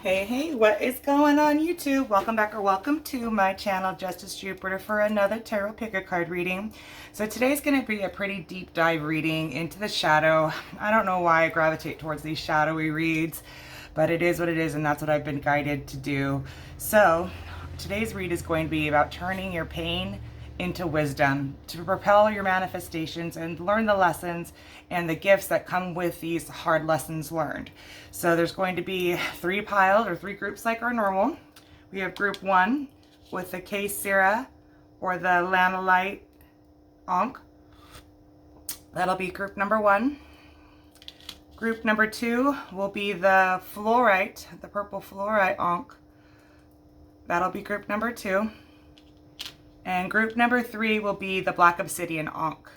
Hey, what is going on YouTube? Welcome back or welcome to my channel, Justice Jupiter, for another tarot picker card reading. So today's going to be a pretty deep dive reading into the shadow. I don't know why I gravitate towards these shadowy reads, but it is what it is, and that's what I've been guided to do. So today's read is going to be about turning your pain into wisdom to propel your manifestations and learn the lessons and the gifts that come with these hard lessons learned. So there's going to be three piles or three groups like our normal. We have group one with the Sera or the lanolite Ankh. That'll be group number one. Group number two will be the Fluorite, the purple Fluorite Ankh. That'll be group number two. And group number three will be the Black Obsidian Ankh.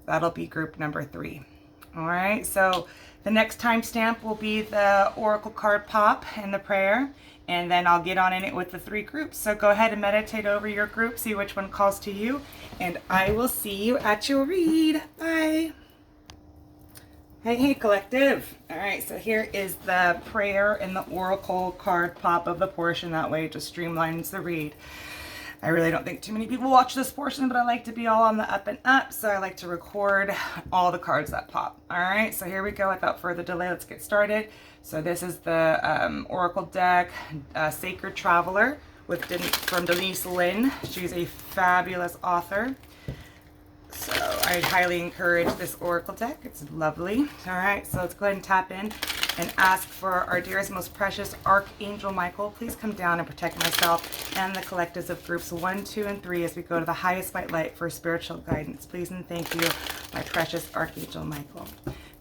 That'll be group number three. All right, so the next timestamp will be the Oracle card pop and the prayer, and then I'll get on in it with the three groups. So go ahead and meditate over your group, see which one calls to you, and I will see you at your read. Bye. Hey, collective. All right, so here is the prayer and the Oracle card pop of the portion. That way it just streamlines the read. I really don't think too many people watch this portion, but I like to be all on the up and up, so I like to record all the cards that pop. All right, so here we go. Without further delay, let's get started. So this is the Oracle deck, Sacred Traveler from Denise Lynn. She's a fabulous author. So I highly encourage this Oracle deck. It's lovely. All right, so let's go ahead and tap in and ask for our dearest, most precious Archangel Michael. Please come down and protect myself and the collectives of groups 1, 2, and 3 as we go to the highest white light for spiritual guidance. Please and thank you, my precious Archangel Michael.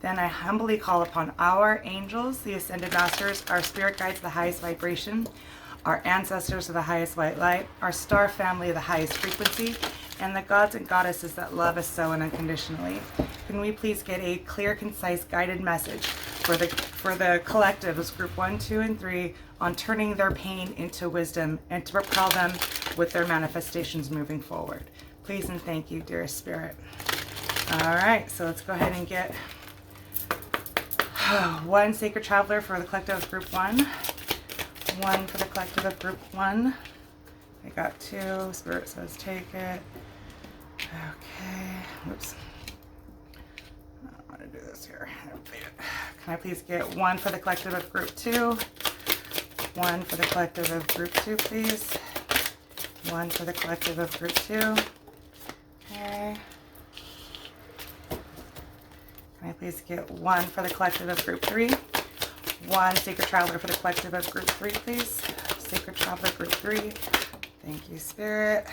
Then I humbly call upon our angels, the Ascended Masters, our spirit guides, the highest vibration, our ancestors of the highest white light, our star family of the highest frequency, and the gods and goddesses that love us so and unconditionally. Can we please get a clear, concise, guided message for the collective as group 1, 2, and 3 on turning their pain into wisdom and to propel them with their manifestations moving forward? Please and thank you, dearest spirit. All right, so let's go ahead and get one Sacred Traveler for the collective of group 1, one for the collective of group 1. I got 2. Spirit says take it. Okay. Whoops. I don't want to do this here. Can I please get one for the collective of group 2? One for the collective of group 2, please. One for the collective of group 2. Okay. Can I please get one for the collective of group 3? One Sacred Traveler for the collective of group 3, please. Sacred Traveler group 3. Thank you, Spirit.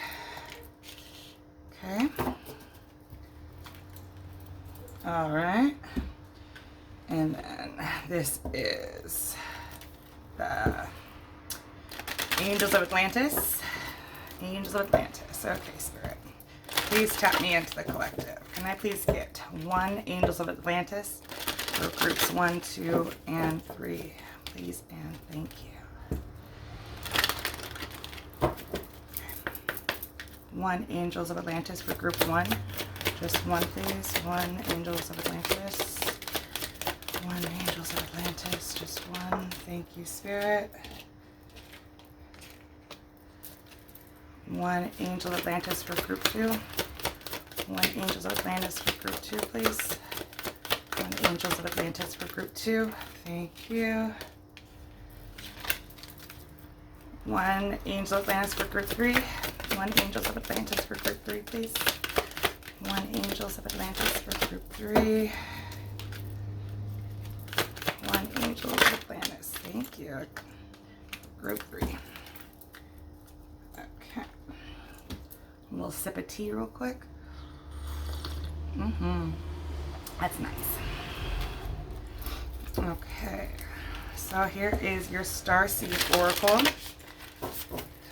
Okay. All right. And then this is the Angels of Atlantis. Angels of Atlantis. Okay, Spirit. Please tap me into the collective. Can I please get one Angels of Atlantis for groups 1, 2, and 3? Please and thank you. One Angels of Atlantis for group 1. Just one, please. One Angels of Atlantis. One Angels of Atlantis. Just one. Thank you, Spirit. One Angel of Atlantis for group 2. One Angels of Atlantis for group 2, please. One Angels of Atlantis for group 2. Thank you. One Angel of Atlantis for group 3. One Angels of Atlantis for group 3, please. One Angels of Atlantis for group 3. One Angels of Atlantis. Thank you. Group 3. Okay. A little sip of tea real quick. That's nice. Okay. So here is your Starseed Oracle.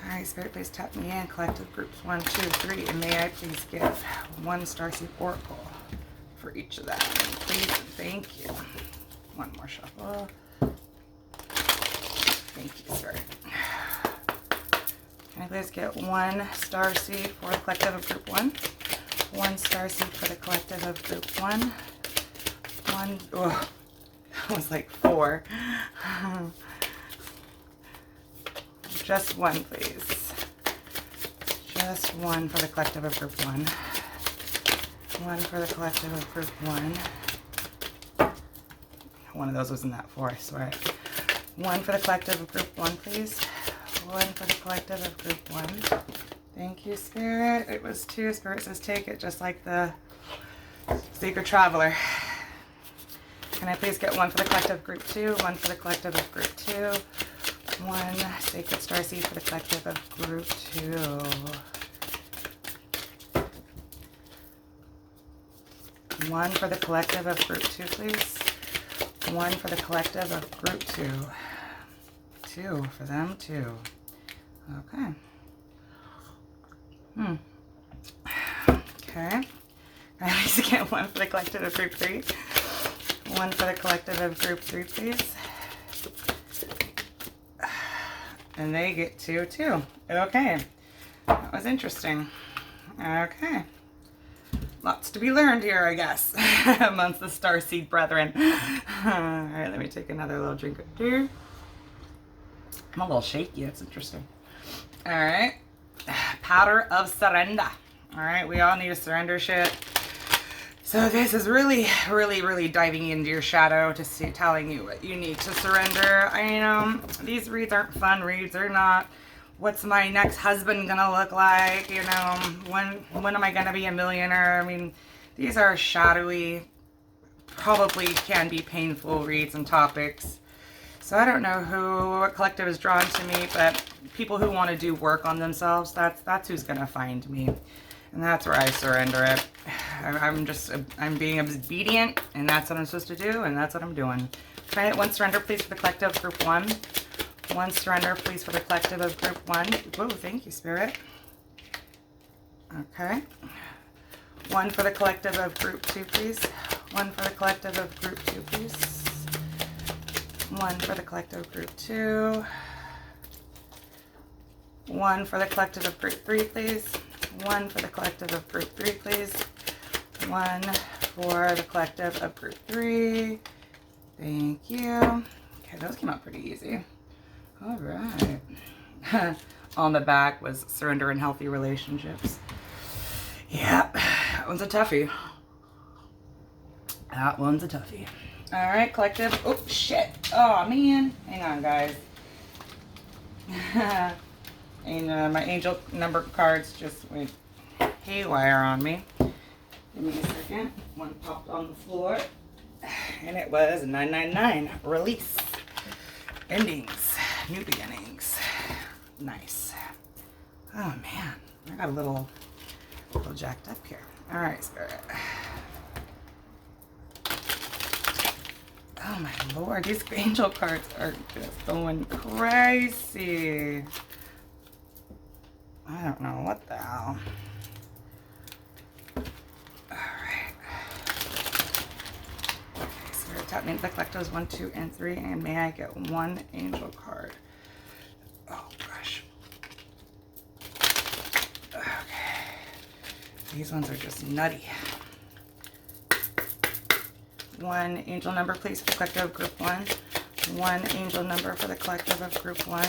All right, Spirit, please tap me in. Collective groups 1, 2, 3. And may I please get one Starseed Oracle for each of them? Please and thank you. One more shuffle. Thank you, Spirit. Can I please get one Starseed for the collective of group 1? One Starseed for the collective of group 1. One, oh, that was like 4. Just one, please. Just one for the collective of group 1. One for the collective of group 1. One of those was in that 4, I swear. One for the collective of group 1, please. One for the collective of group 1. Thank you, Spirit. It was 2. Spirit says take it, just like the Sacred Traveler. Can I please get one for the collective group 2? One for the collective of group 2. One Sacred Starseed for the collective of group 2. One for the collective of group 2, please. One for the collective of group 2. 2 for them, 2. Okay. Okay. I need to get one for the collective of group 3. One for the collective of group 3, please. And they get 2, 2. Okay. That was interesting. Okay. Lots to be learned here, I guess, amongst the starseed brethren. All right, let me take another little drink of tea. I'm a little shaky. That's interesting. All right. Powder of surrender. All right, we all need to surrender shit. So this is really, really, really diving into your shadow to see, telling you what you need to surrender. I know these reads aren't fun reads. They're not. What's my next husband gonna look like? You know, when am I gonna be a millionaire? I mean, these are shadowy, probably can be painful reads and topics. So I don't know what collective is drawn to me, but people who want to do work on themselves, that's who's gonna find me. And that's where I surrender it. I'm being obedient, and that's what I'm supposed to do, and that's what I'm doing. Can I get one surrender, please, for the collective group 1? One surrender, please, for the collective of group 1. Whoa, thank you, Spirit. Okay. One for the collective of group 2, please. One for the collective of group 2, please. One for the collective of group 2. One for the collective of group 3, please. One for the collective of group 3, please. One for the collective of group 3. Thank you. Okay, those came out pretty easy. All right. On the back was surrender in healthy relationships. Yeah, that one's a toughie. That one's a toughie. All right, collective. Oh, shit. Oh, man. Hang on, guys. And my angel number cards just went haywire on me. Give me a second. One popped on the floor. And it was 999. Release. Endings. New beginnings. Nice. Oh, man. I got a little jacked up here. All right, Spirit. Oh, my Lord. These angel cards are just going crazy. I don't know what the hell. Alright. Okay, so tap me into the collectors 1, 2, and 3, and may I get one angel card? Oh, gosh. Okay. These ones are just nutty. One angel number, please, for the collective of group 1. One angel number for the collective of group 1.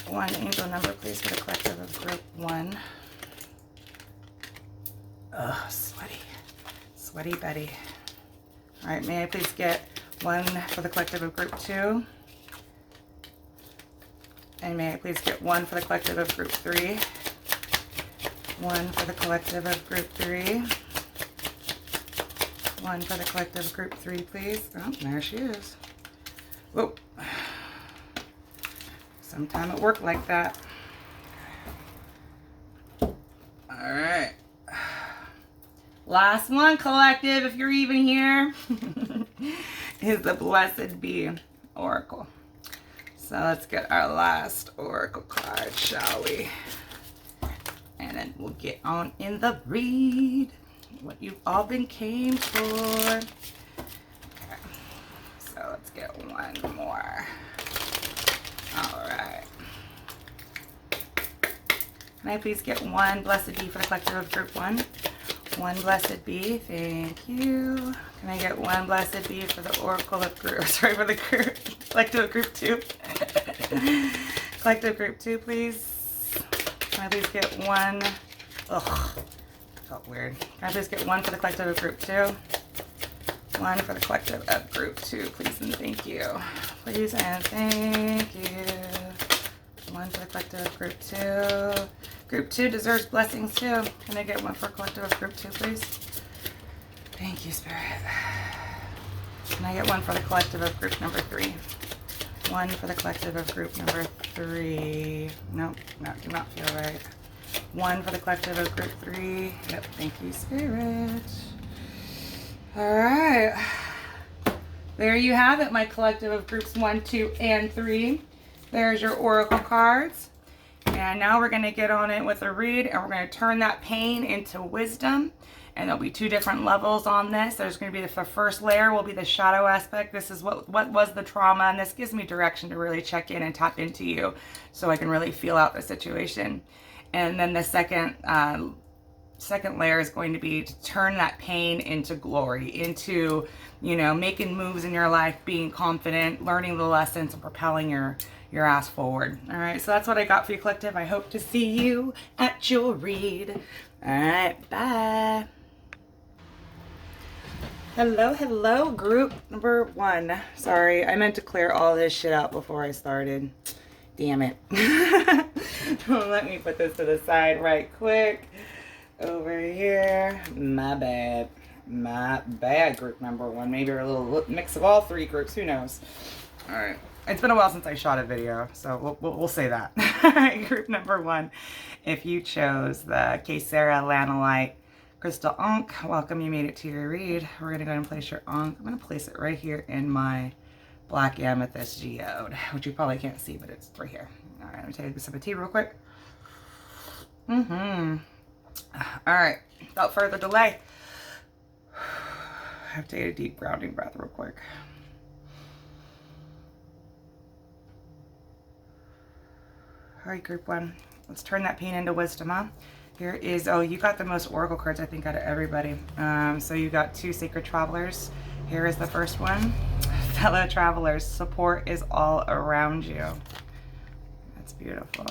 One angel number, please, for the collective of group 1. Ugh, sweaty. Sweaty Betty. All right, may I please get one for the collective of group 2? And may I please get one for the collective of group 3? One for the collective of group 3. One for the collective of group 3, please. Oh, there she is. Whoa. Sometime it worked like that. All right. Last one, collective, if you're even here, is the Blessed Be Oracle. So let's get our last Oracle card, shall we? And then we'll get on in the read. What you've all been came for. Okay. So let's get one more. All right. Can I please get one Blessed Be for the collective of group 1? One Blessed Be, thank you. Can I get one Blessed Be for the Oracle of group, sorry, for the collective of group 2? Collective group 2, please. Can I please get one? Ugh, felt weird. Can I please get one for the collective of group 2? One for the collective of group 2, please and thank you. Please and thank you. One for the collective of group 2. Group 2 deserves blessings too. Can I get one for collective of group 2, please? Thank you, Spirit. Can I get one for the collective of group number 3? One for the collective of group number 3. Nope, that do not feel right. One for the collective of group 3. Yep, thank you, Spirit. All right. There you have it, my collective of groups 1, 2, and 3. There's your oracle cards. And now we're going to get on it with a read, and we're going to turn that pain into wisdom. And there'll be 2 different levels on this. There's going to be the first layer will be the shadow aspect. This is what was the trauma, and this gives me direction to really check in and tap into you so I can really feel out the situation. And then the second layer is going to be to turn that pain into glory, into, you know, making moves in your life, being confident, learning the lessons, and propelling your ass forward. All right, so that's what I got for you, collective. I hope to see you at your read. All right, bye. Hello, group number 1. Sorry, I meant to clear all this shit out before I started. Damn it. Let me put this to the side right quick. Over here. My bad, group number 1. Maybe a little mix of all 3 groups. Who knows? All right. It's been a while since I shot a video, so we'll say that. All right, group number 1. If you chose the Sera Lanolite Crystal Ankh, welcome, you made it to your read. We're going to go ahead and place your Ankh. I'm going to place it right here in my black amethyst geode, which you probably can't see, but it's right here. All right, I'm going to take a sip of tea real quick. All right, without further delay, I have to take a deep grounding breath real quick. All right, group 1, let's turn that pain into wisdom, huh? Here is, oh, you got the most oracle cards, I think, out of everybody. So you got 2 sacred travelers. Here is the first one. Fellow travelers, support is all around you. That's beautiful.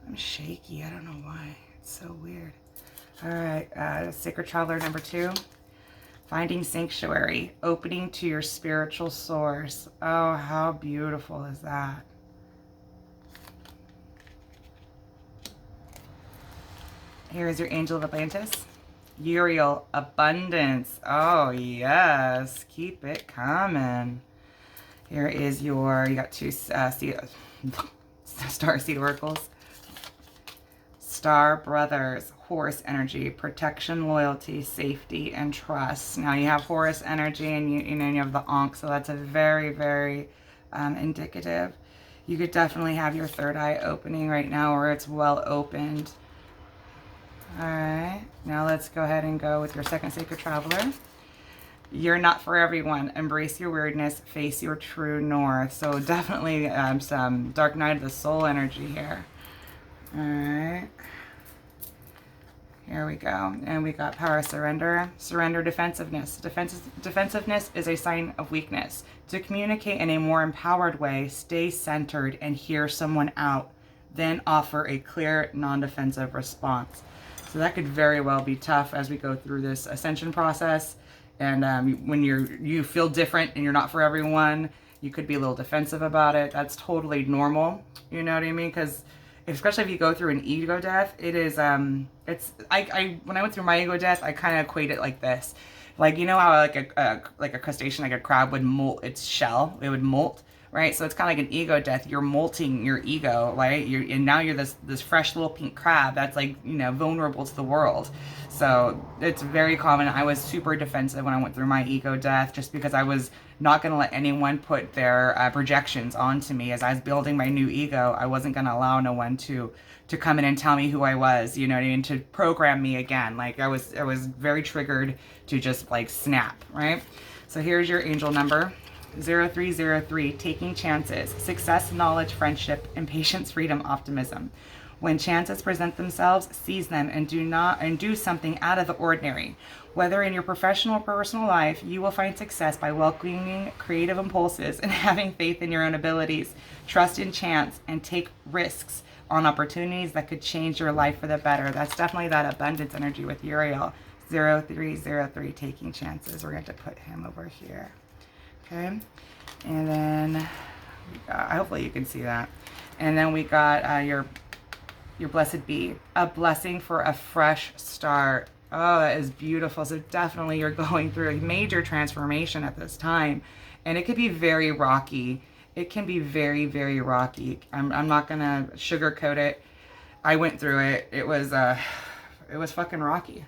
I'm shaky, I don't know why. It's so weird. All right, sacred traveler number 2. Finding sanctuary, opening to your spiritual source. Oh, how beautiful is that? Here is your angel of Atlantis. Uriel, abundance. Oh, yes. Keep it coming. Here is your, you got 2 star seed oracles. Star brothers, Horus energy, protection, loyalty, safety, and trust. Now you have Horus energy, and you know you have the Ankh, so that's a very, very indicative. You could definitely have your third eye opening right now, or it's well opened. All right, now let's go ahead and go with your second sacred traveler. You're not for everyone. Embrace your weirdness, face your true north. So definitely some dark night of the soul energy here. All right. Here we go. And we got power, surrender. Surrender, defensiveness. Defensiveness is a sign of weakness. To communicate in a more empowered way, stay centered and hear someone out. Then offer a clear, non-defensive response. So that could very well be tough as we go through this ascension process. And when you feel different and you're not for everyone, you could be a little defensive about it. That's totally normal. You know what I mean? Because especially if you go through an ego death, it is, when I went through my ego death, I kind of equate it like this. Like, you know how like a crustacean, like a crab would molt its shell, it would molt, right? So it's kind of like an ego death. You're molting your ego, right? And now you're this fresh little pink crab that's like, you know, vulnerable to the world. So it's very common. I was super defensive when I went through my ego death, just because I was not going to let anyone put their projections onto me. As I was building my new ego, I wasn't going to allow no one to come in and tell me who I was, you know what I mean, to program me again. Like I was very triggered to just like snap, right? So here's your angel number. 0303, taking chances, success, knowledge, friendship, impatience, freedom, optimism. When chances present themselves, seize them and do something out of the ordinary. Whether in your professional or personal life, you will find success by welcoming creative impulses and having faith in your own abilities. Trust in chance and take risks on opportunities that could change your life for the better. That's definitely that abundance energy with Uriel. 0303, taking chances. We're going to put him over here. Okay. And then, hopefully you can see that. And then we got your blessed bee. A blessing for a fresh start. Oh, that is beautiful. So definitely you're going through a major transformation at this time. And it could be very rocky. It can be very, very rocky. I'm not going to sugarcoat it. I went through it. It was fucking rocky.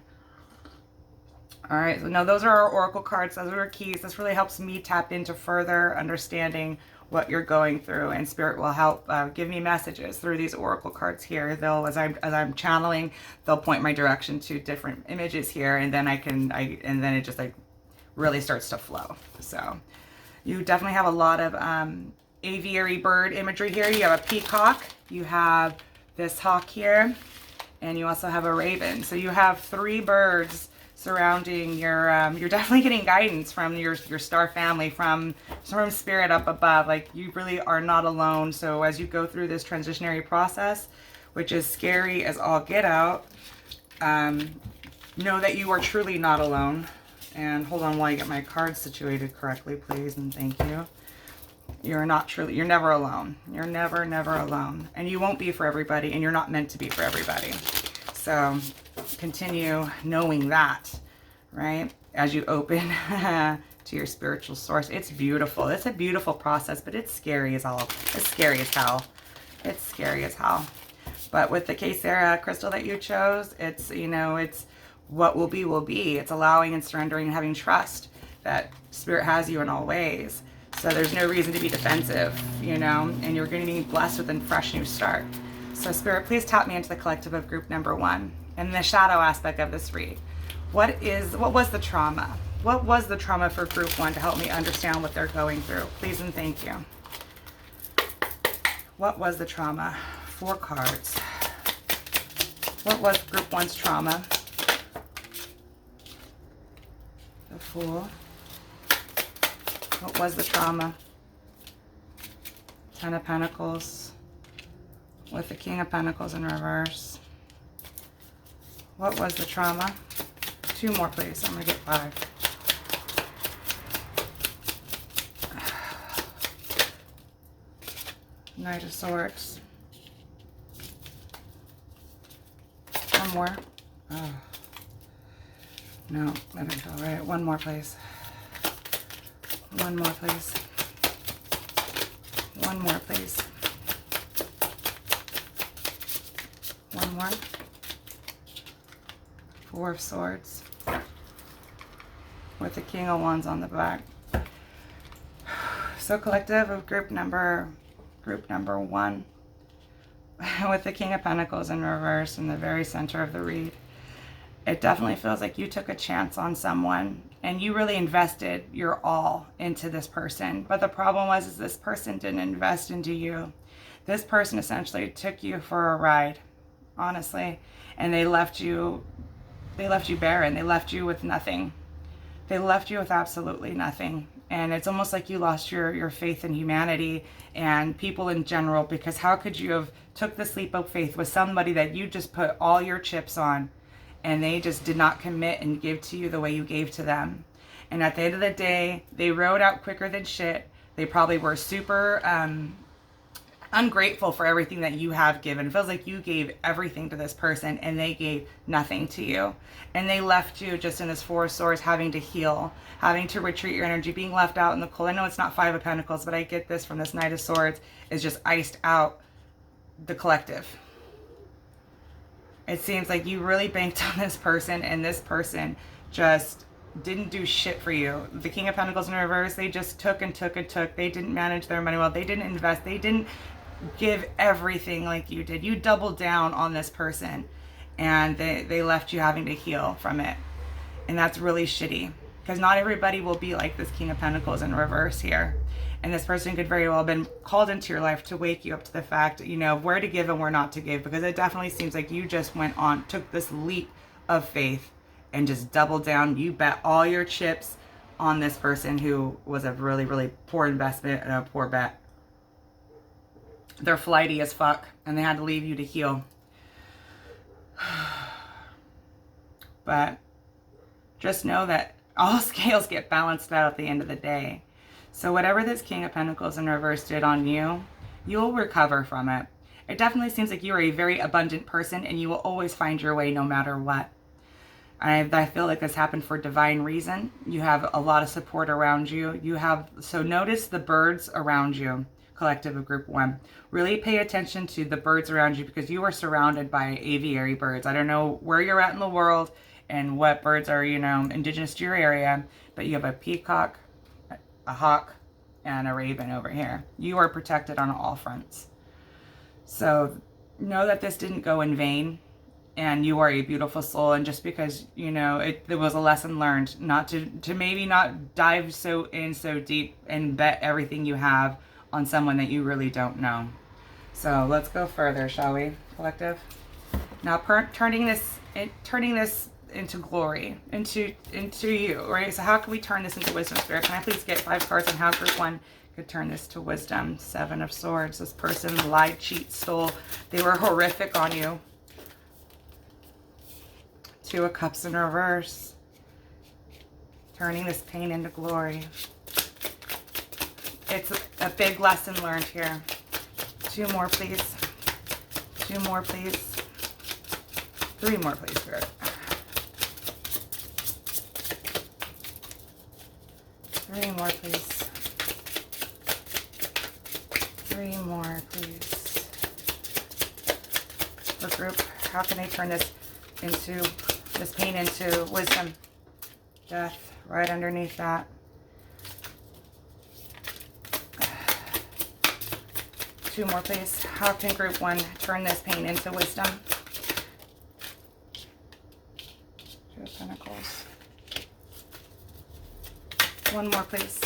All right, so now those are our oracle cards. Those are our keys. This really helps me tap into further understanding what you're going through, and Spirit will help give me messages through these oracle cards here. They'll, as I'm channeling, they'll point my direction to different images here, and then and then it just like really starts to flow. So you definitely have a lot of aviary bird imagery here. You have a peacock, you have this hawk here, and you also have a raven. So you have 3 birds surrounding your, you're definitely getting guidance from your star family, from Spirit up above. Like, you really are not alone. So as you go through this transitionary process, which is scary as all get out, know that you are truly not alone. And hold on while I get my cards situated correctly, please, and thank you. You're never alone. You're never alone. And you won't be for everybody, and you're not meant to be for everybody. So continue knowing that, right? As you open to your spiritual source. It's beautiful. It's a beautiful process, but it's scary as all. It's scary as hell. It's scary as hell. But with the Sera crystal that you chose, it's, you know, it's what will be will be. It's allowing and surrendering and having trust that Spirit has you in all ways. So there's no reason to be defensive, you know, and you're going to be blessed with a fresh new start. So Spirit, please tap me into the collective of group number 1 and the shadow aspect of this read. What was the trauma? What was the trauma for group 1 to help me understand what they're going through? Please and thank you. What was the trauma? 4 cards. What was group 1's trauma? The Fool. What was the trauma? 10 of Pentacles. With the King of Pentacles in reverse. What was the trauma? 2 more, please. I'm going to get 5. Knight of Swords. 1 more. Oh. No, let it go. Right. 1 more, please. 1 more, please. 1 more, please. 1 more. 4 of Swords. With the King of Wands on the back. So collective of group number 1. With the King of Pentacles in reverse in the very center of the read. It definitely feels like you took a chance on someone and you really invested your all into this person. But the problem was this person didn't invest into you. This person essentially took you for a ride, honestly, and they left you barren. They left you with nothing. They left you with absolutely nothing. And it's almost like you lost your faith in humanity and people in general, because how could you have took this leap of faith with somebody that you just put all your chips on, and they just did not commit and give to you the way you gave to them. And at the end of the day, they rode out quicker than shit. They probably were super ungrateful for everything that you have given. It feels like you gave everything to this person and they gave nothing to you. And they left you just in this 4 of Swords, having to heal, having to retreat your energy, being left out in the cold. I know it's not 5 of Pentacles, but I get this from this Knight of Swords, is just iced out the collective. It seems like you really banked on this person, and this person just didn't do shit for you. The King of Pentacles in reverse, they just took and took and took. They didn't manage their money well. They didn't invest. They didn't give everything like you did. You doubled down on this person, and they left you having to heal from it. And that's really shitty, because not everybody will be like this King of Pentacles in reverse here. And this person could very well have been called into your life to wake you up to the fact, you know, where to give and where not to give, because it definitely seems like you just took this leap of faith and just doubled down. You bet all your chips on this person who was a really, really poor investment and a poor bet. They're flighty as fuck, and they had to leave you to heal. But just know that all scales get balanced out at the end of the day. So whatever this King of Pentacles in reverse did on you, you'll recover from it. It definitely seems like you are a very abundant person, and you will always find your way no matter what. I feel like this happened for divine reason. You have a lot of support around you. So notice the birds around you, collective of group 1. Really pay attention to the birds around you, because you are surrounded by aviary birds. I don't know where you're at in the world and what birds are, you know, indigenous to your area, but you have a peacock, a hawk, and a raven over here. You are protected on all fronts. So know that this didn't go in vain, and you are a beautiful soul. And just because, you know, it was a lesson learned, not to maybe not dive so deep and bet everything you have on someone that you really don't know. So let's go further, shall we, collective? Now, turning this into glory, into you, right? So how can we turn this into wisdom, Spirit? Can I please get 5 cards on how group 1 could turn this to wisdom? 7 of Swords. This person lied, cheat, stole. They were horrific on you. 2 of Cups in reverse. Turning this pain into glory. It's a big lesson learned here. 2 more, please. 2 more, please. 3 more, please, Spirit. 3 more, please. 3 more, please. For group, how can I turn this pain into wisdom? Death, right underneath that. 2 more, please. How can group 1 turn this pain into wisdom? 2 of Pentacles. 1 more, please.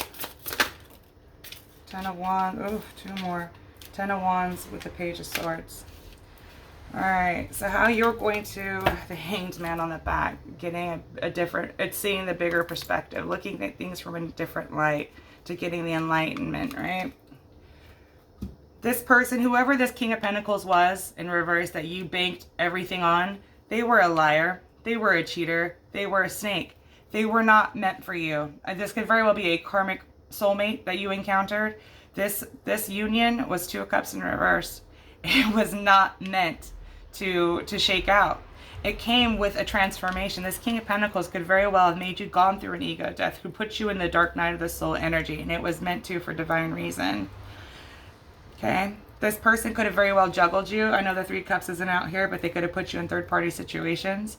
10 of Wands. Oh, 2 more. 10 of Wands with the Page of Swords. All right. So how you're going to, the Hanged Man on the back, getting it's seeing the bigger perspective, looking at things from a different light, to getting the enlightenment, right? This person, whoever this King of Pentacles was in reverse that you banked everything on, they were a liar. They were a cheater. They were a snake. They were not meant for you. This could very well be a karmic soulmate that you encountered. This union was 2 of Cups in reverse. It was not meant to shake out. It came with a transformation. This King of Pentacles could very well have made you gone through an ego death, who put you in the dark night of the soul energy, and it was meant to for divine reason. Okay? This person could have very well juggled you. I know the 3 Cups isn't out here, but they could have put you in third-party situations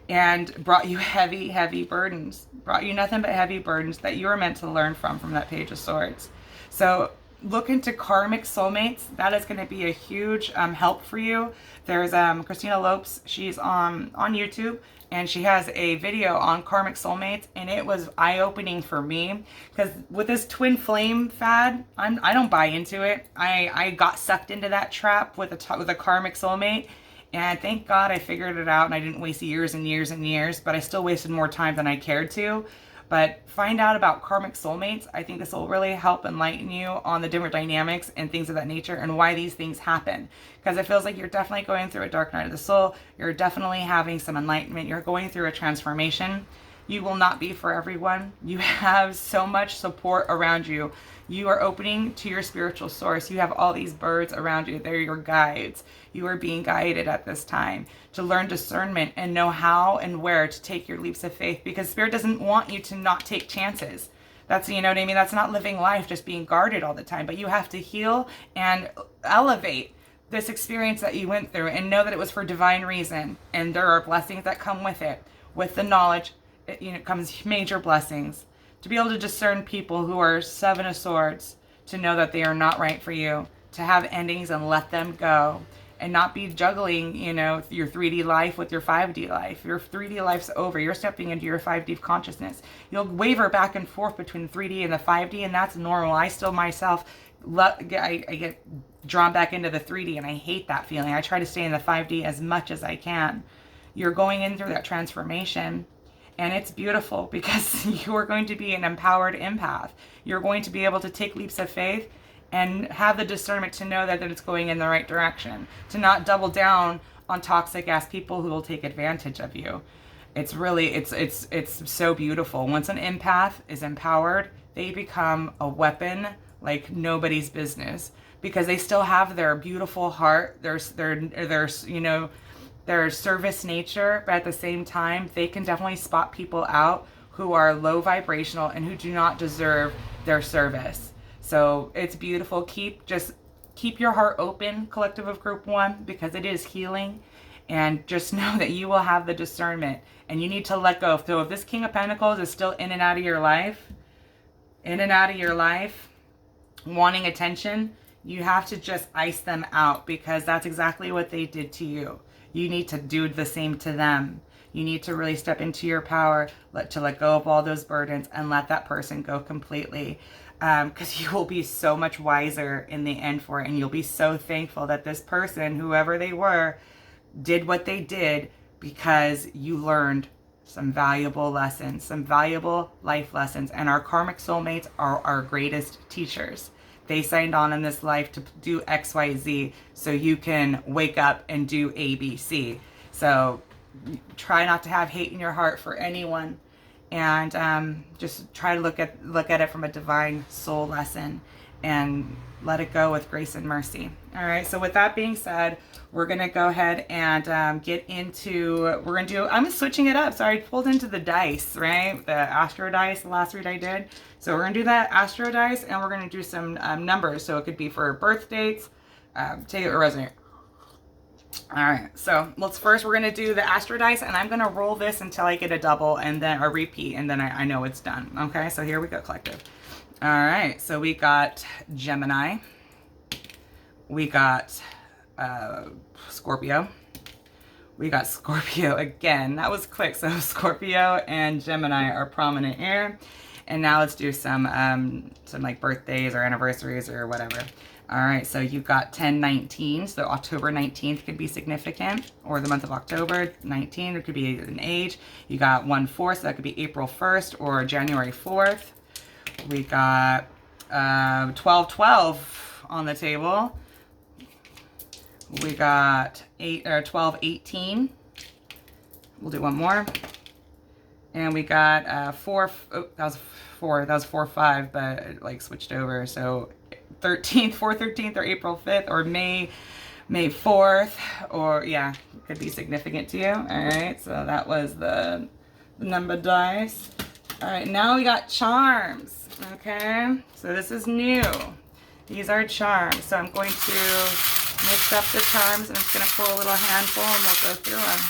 and brought you heavy, heavy burdens. Brought you nothing but heavy burdens that you were meant to learn from that Page of Swords. So look into karmic soulmates. That is going to be a huge help for you. There's Christina Lopes. She's on YouTube, and she has a video on karmic soulmates, and it was eye-opening for me, because with this twin flame fad, I don't buy into it. I got sucked into that trap with a karmic soulmate, and thank God I figured it out, and I didn't waste years and years and years, but I still wasted more time than I cared to. But find out about karmic soulmates. I think this will really help enlighten you on the different dynamics and things of that nature, and why these things happen. Because it feels like you're definitely going through a dark night of the soul. You're definitely having some enlightenment. You're going through a transformation. You will not be for everyone. You have so much support around you. You are opening to your spiritual source. You have all these birds around you. They're your guides. You are being guided at this time to learn discernment and know how and where to take your leaps of faith, because Spirit doesn't want you to not take chances. That's, you know what I mean? That's not living life just being guarded all the time, but you have to heal and elevate this experience that you went through, and know that it was for divine reason. And there are blessings that come with it. With the knowledge, it comes major blessings. To be able to discern people who are 7 of Swords, to know that they are not right for you, to have endings and let them go, and not be juggling, you know, your 3D life with your 5D life. Your 3D life's over. You're stepping into your 5D consciousness. You'll waver back and forth between 3D and the 5D, and that's normal. I still myself, I get drawn back into the 3D, and I hate that feeling. I try to stay in the 5D as much as I can. You're going in through that transformation, and it's beautiful because you are going to be an empowered empath. You're going to be able to take leaps of faith and have the discernment to know that it's going in the right direction, to not double down on toxic ass people who will take advantage of you. It's really, it's so beautiful. Once an empath is empowered, they become a weapon like nobody's business, because they still have their beautiful heart, their you know, their service nature, but at the same time, they can definitely spot people out who are low vibrational and who do not deserve their service. So it's beautiful. Keep your heart open, collective of group 1, because it is healing. And just know that you will have the discernment, and you need to let go. So if this King of Pentacles is still in and out of your life, wanting attention, you have to just ice them out, because that's exactly what they did to you. You need to do the same to them. You need to really step into your power, let go of all those burdens and let that person go completely. Because you will be so much wiser in the end for it. And you'll be so thankful that this person, whoever they were, did what they did, because you learned some valuable lessons, some valuable life lessons. And our karmic soulmates are our greatest teachers. They signed on in this life to do X, Y, Z, so you can wake up and do A, B, C. So try not to have hate in your heart for anyone, and just try to look at it from a divine soul lesson, and let it go with grace and mercy. All right. So with that being said, we're gonna go ahead and get into. I'm switching it up. So I pulled into the dice, right? The Astro dice, the last read I did. So we're gonna do that Astro dice, and we're gonna do some numbers. So it could be for birth dates. Take it or resonate. All right, so we're gonna do the Astro dice, and I'm gonna roll this until I get a double and then a repeat, and then I know it's done. Okay, so here we go, collective. All right, so we got Gemini, we got Scorpio, we got Scorpio again. That was quick. So Scorpio and Gemini are prominent here, and now let's do some like birthdays or anniversaries or whatever. All right, so you've got 10/19, so October 19th could be significant, or the month of October 19, it could be an age. You got 1/4, so that could be April 1st or January 4th. We got 12/12 on the table. We got 12/18. We'll do one more. And we got 4/5, but it like switched over, so 13th, 4/13th, or April 5th, or May 4th, or yeah, it could be significant to you. All right, so that was the number dice. All right, now we got charms. Okay, so this is new. These are charms. So I'm going to mix up the charms. I'm just going to pull a little handful and we'll go through them.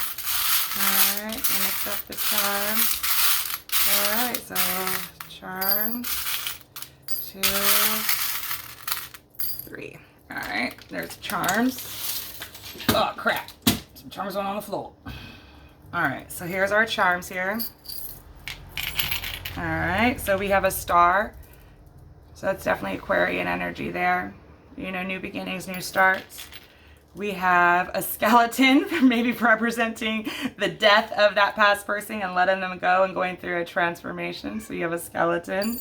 All right, and mix up the charms. All right, so charms, 2, 3. All right, there's charms. Oh, crap. Some charms went on the floor. All right, so here's our charms here. All right, so we have a star. So that's definitely Aquarian energy there. You know, new beginnings, new starts. We have a skeleton, maybe representing the death of that past person and letting them go and going through a transformation. So you have a skeleton.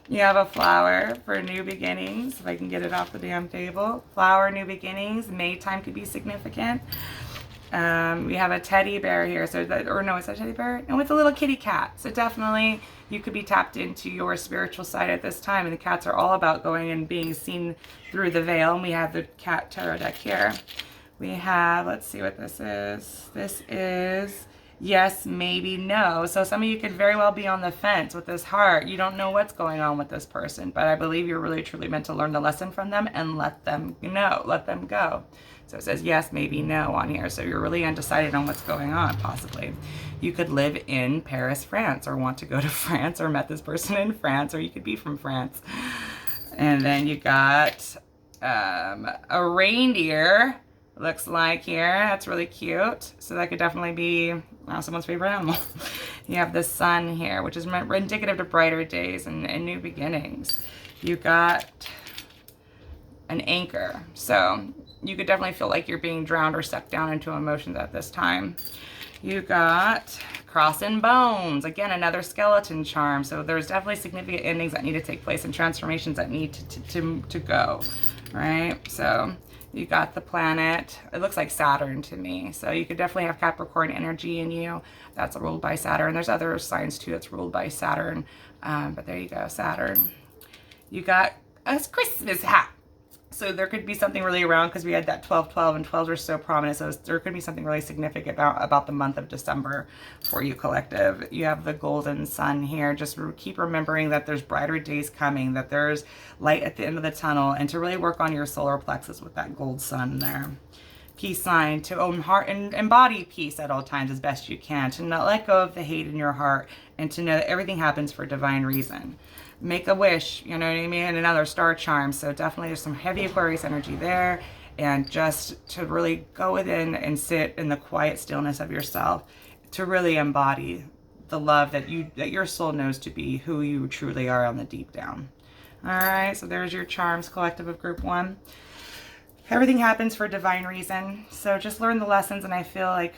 You have a flower for new beginnings. If I can get it off the damn table. Flower, new beginnings. May time could be significant. We have a teddy bear here. So that, or no, is that a teddy bear? No, it's a little kitty cat. So definitely you could be tapped into your spiritual side at this time. And the cats are all about going and being seen through the veil. And we have the cat tarot deck here. We have, let's see what this is. This is yes, maybe, no. So some of you could very well be on the fence with this heart. You don't know what's going on with this person, but I believe you're really truly meant to learn the lesson from them and let them know, let them go. So it says yes, maybe, no on here. So you're really undecided on what's going on, possibly. You could live in Paris, France, or want to go to France, or met this person in France, or you could be from France. And then you got a reindeer looks like here. That's really cute. So that could definitely be someone's favorite animal. You have the sun here, which is indicative to brighter days and new beginnings. You got an anchor. So you could definitely feel like you're being drowned or sucked down into emotions at this time. You got cross and bones. Again, another skeleton charm. So there's definitely significant endings that need to take place and transformations that need to go, right? So you got the planet. It looks like Saturn to me. So you could definitely have Capricorn energy in you. That's ruled by Saturn. There's other signs too that's ruled by Saturn. But there you go, Saturn. You got a Christmas hat. So there could be something really around, because we had that 12-12 and 12s are so prominent. So there could be something really significant about the month of December for you, collective. You have the golden sun here. Just keep remembering that there's brighter days coming, that there's light at the end of the tunnel, and to really work on your solar plexus with that gold sun there. Peace sign, to own heart and embody peace at all times as best you can, to not let go of the hate in your heart, and to know that everything happens for divine reason. Make a wish, you know what I mean? And another star charm. So definitely there's some heavy Aquarius energy there. And just to really go within and sit in the quiet stillness of yourself, to really embody the love that your soul knows to be who you truly are on the deep down. All right, so there's your charms, collective of group 1. Everything happens for divine reason. So just learn the lessons, and I feel like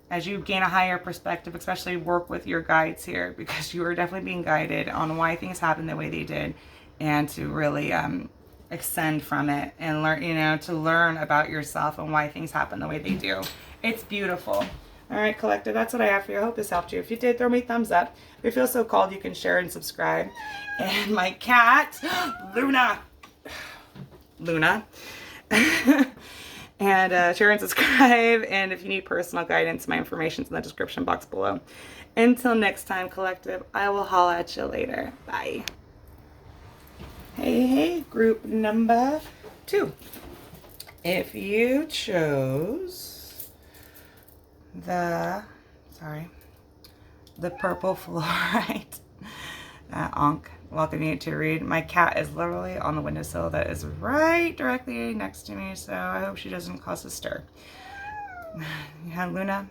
as you gain a higher perspective, especially work with your guides here, because you are definitely being guided on why things happen the way they did, and to really ascend from it and learn, to learn about yourself and why things happen the way they do. It's beautiful. All right, collective, that's what I have for you. I hope this helped you. If you did, throw me a thumbs up. If you feel so called, you can share and subscribe. And my cat, Luna. And share and subscribe. And if you need personal guidance, my information's in the description box below. Until next time, collective, I will holla at you later. Bye. Hey, group number 2. If you chose the purple fluorite Ankh, welcome you to read. My cat is literally on the windowsill that is right directly next to me, so I hope she doesn't cause a stir. You have Luna.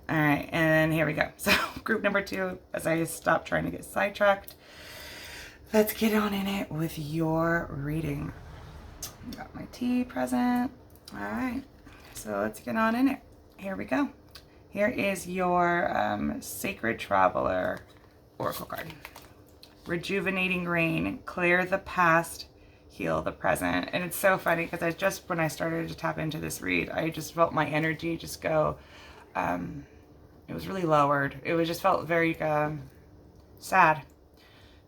All right, and then here we go. So group number 2, as I stop trying to get sidetracked, let's get on in it with your reading. Got my tea present. All right, so let's get on in it. Here we go. Here is your Sacred Traveler Oracle card. Rejuvenating rain, clear the past, heal the present. And it's so funny because when I started to tap into this read, I just felt my energy just go, it was really lowered. It was just felt very sad.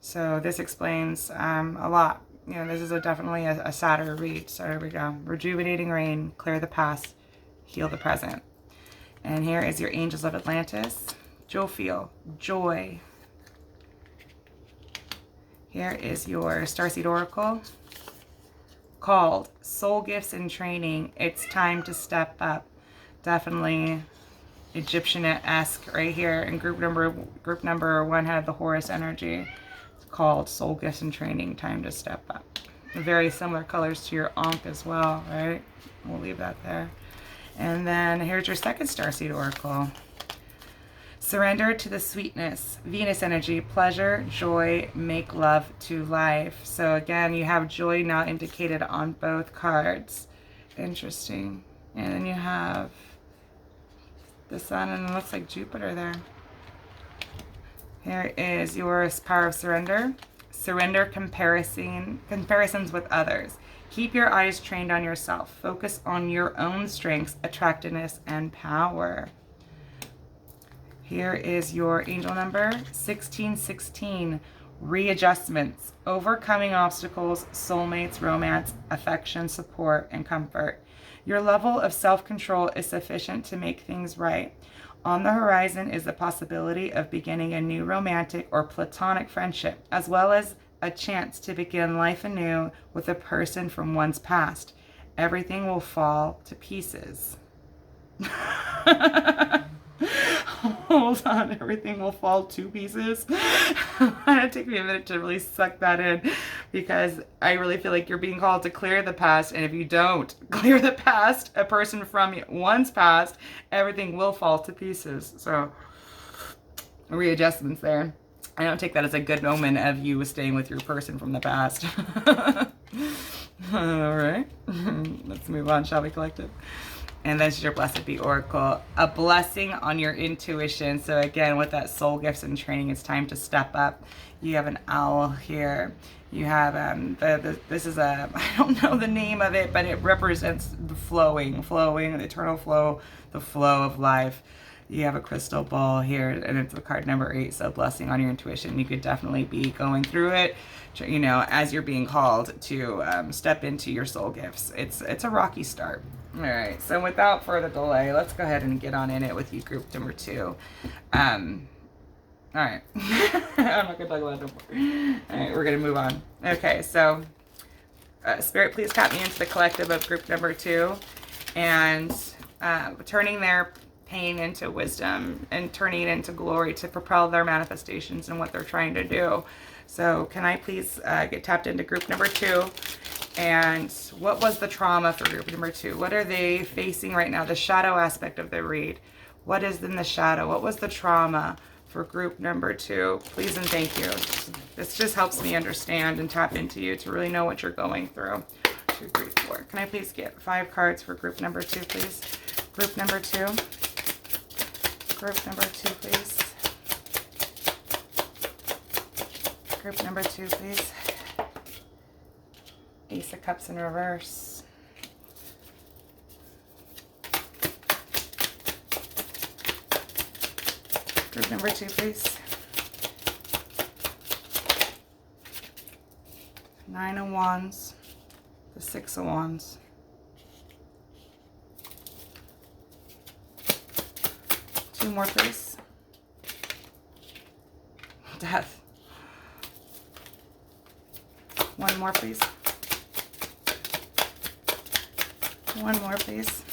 So this explains a lot. This is definitely a sadder read. So here we go. Rejuvenating rain, clear the past, heal the present. And here is your Angels of Atlantis. Jophiel, joy. Here is your Starseed Oracle, called Soul Gifts and Training. It's time to step up. Definitely Egyptian-esque right here. And group number 1 had the Horus energy. It's called Soul Gifts and Training, time to step up. Very similar colors to your Ankh as well, right? We'll leave that there. And then here's your second Starseed Oracle. Surrender to the sweetness, Venus energy, pleasure, joy, make love to life. So again, you have joy now indicated on both cards. Interesting. And then you have the sun, and it looks like Jupiter there. Here is your power of surrender. Surrender comparisons with others. Keep your eyes trained on yourself. Focus on your own strengths, attractiveness, and power. Here is your angel number, 1616, readjustments, overcoming obstacles, soulmates, romance, affection, support, and comfort. Your level of self-control is sufficient to make things right. On the horizon is the possibility of beginning a new romantic or platonic friendship, as well as a chance to begin life anew with a person from one's past. Everything will fall to pieces. hold on, everything will fall to pieces. It took me a minute to really suck that in, because I really feel like you're being called to clear the past, and if you don't clear the past, a person from one's past, everything will fall to pieces. So readjustments there. I don't take that as a good omen of you staying with your person from the past. All right, let's move on, shall we, collective? And then she's your Blessed Be Oracle, a blessing on your intuition. So again, with that soul gifts and training, it's time to step up. You have an owl here. You have this is a, I don't know the name of it, but it represents the flowing, the eternal flow, the flow of life. You have a crystal ball here, and it's the card number 8. So blessing on your intuition. You could definitely be going through it, you know, as you're being called to step into your soul gifts. It's a rocky start. All right, so without further delay, let's go ahead and get on in it with you, group number 2. All right. I'm not going to talk about it anymore. All right, we're going to move on. Okay, so Spirit, please tap me into the collective of group number 2, and turning their pain into wisdom and turning it into glory to propel their manifestations and what they're trying to do. So can I please get tapped into group number 2? And what was the trauma for group number 2? What are they facing right now? The shadow aspect of the read. What is in the shadow? What was the trauma for group number 2? Please and thank you. This just helps me understand and tap into you to really know what you're going through. 2, 3, 4. Can I please get 5 cards for group number 2, please? Group number 2. Group number 2, please. Group number 2, please. Ace of Cups in reverse. Group number 2, please. 9 of Wands. The 6 of Wands. 2 more, please. Death. 1 more, please. 1 more, please.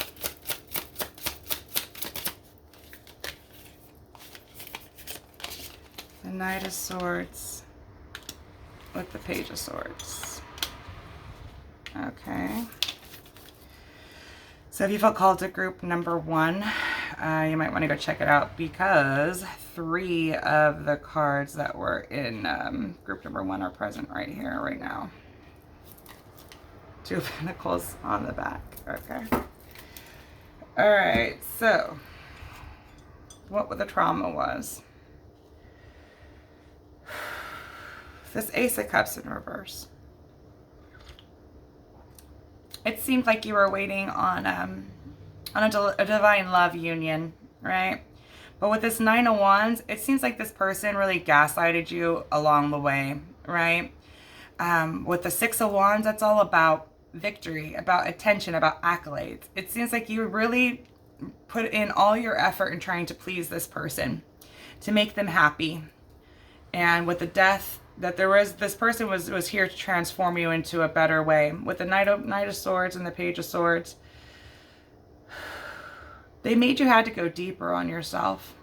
The Knight of Swords with the Page of Swords. Okay. So if you felt called to group number 1, you might want to go check it out, because 3 of the cards that were in group number 1 are present right here, right now. 2 of Pentacles on the back. Okay. All right. So, what the trauma was. This Ace of Cups in reverse. It seemed like you were waiting on a divine love union, right? But with this 9 of Wands, it seems like this person really gaslighted you along the way, right? With the 6 of Wands, that's all about victory, about attention, about accolades. It seems like you really put in all your effort in trying to please this person, to make them happy. And with the Death, that this person was here to transform you into a better way. With the Knight of Swords and the Page of Swords, they made you had to go deeper on yourself.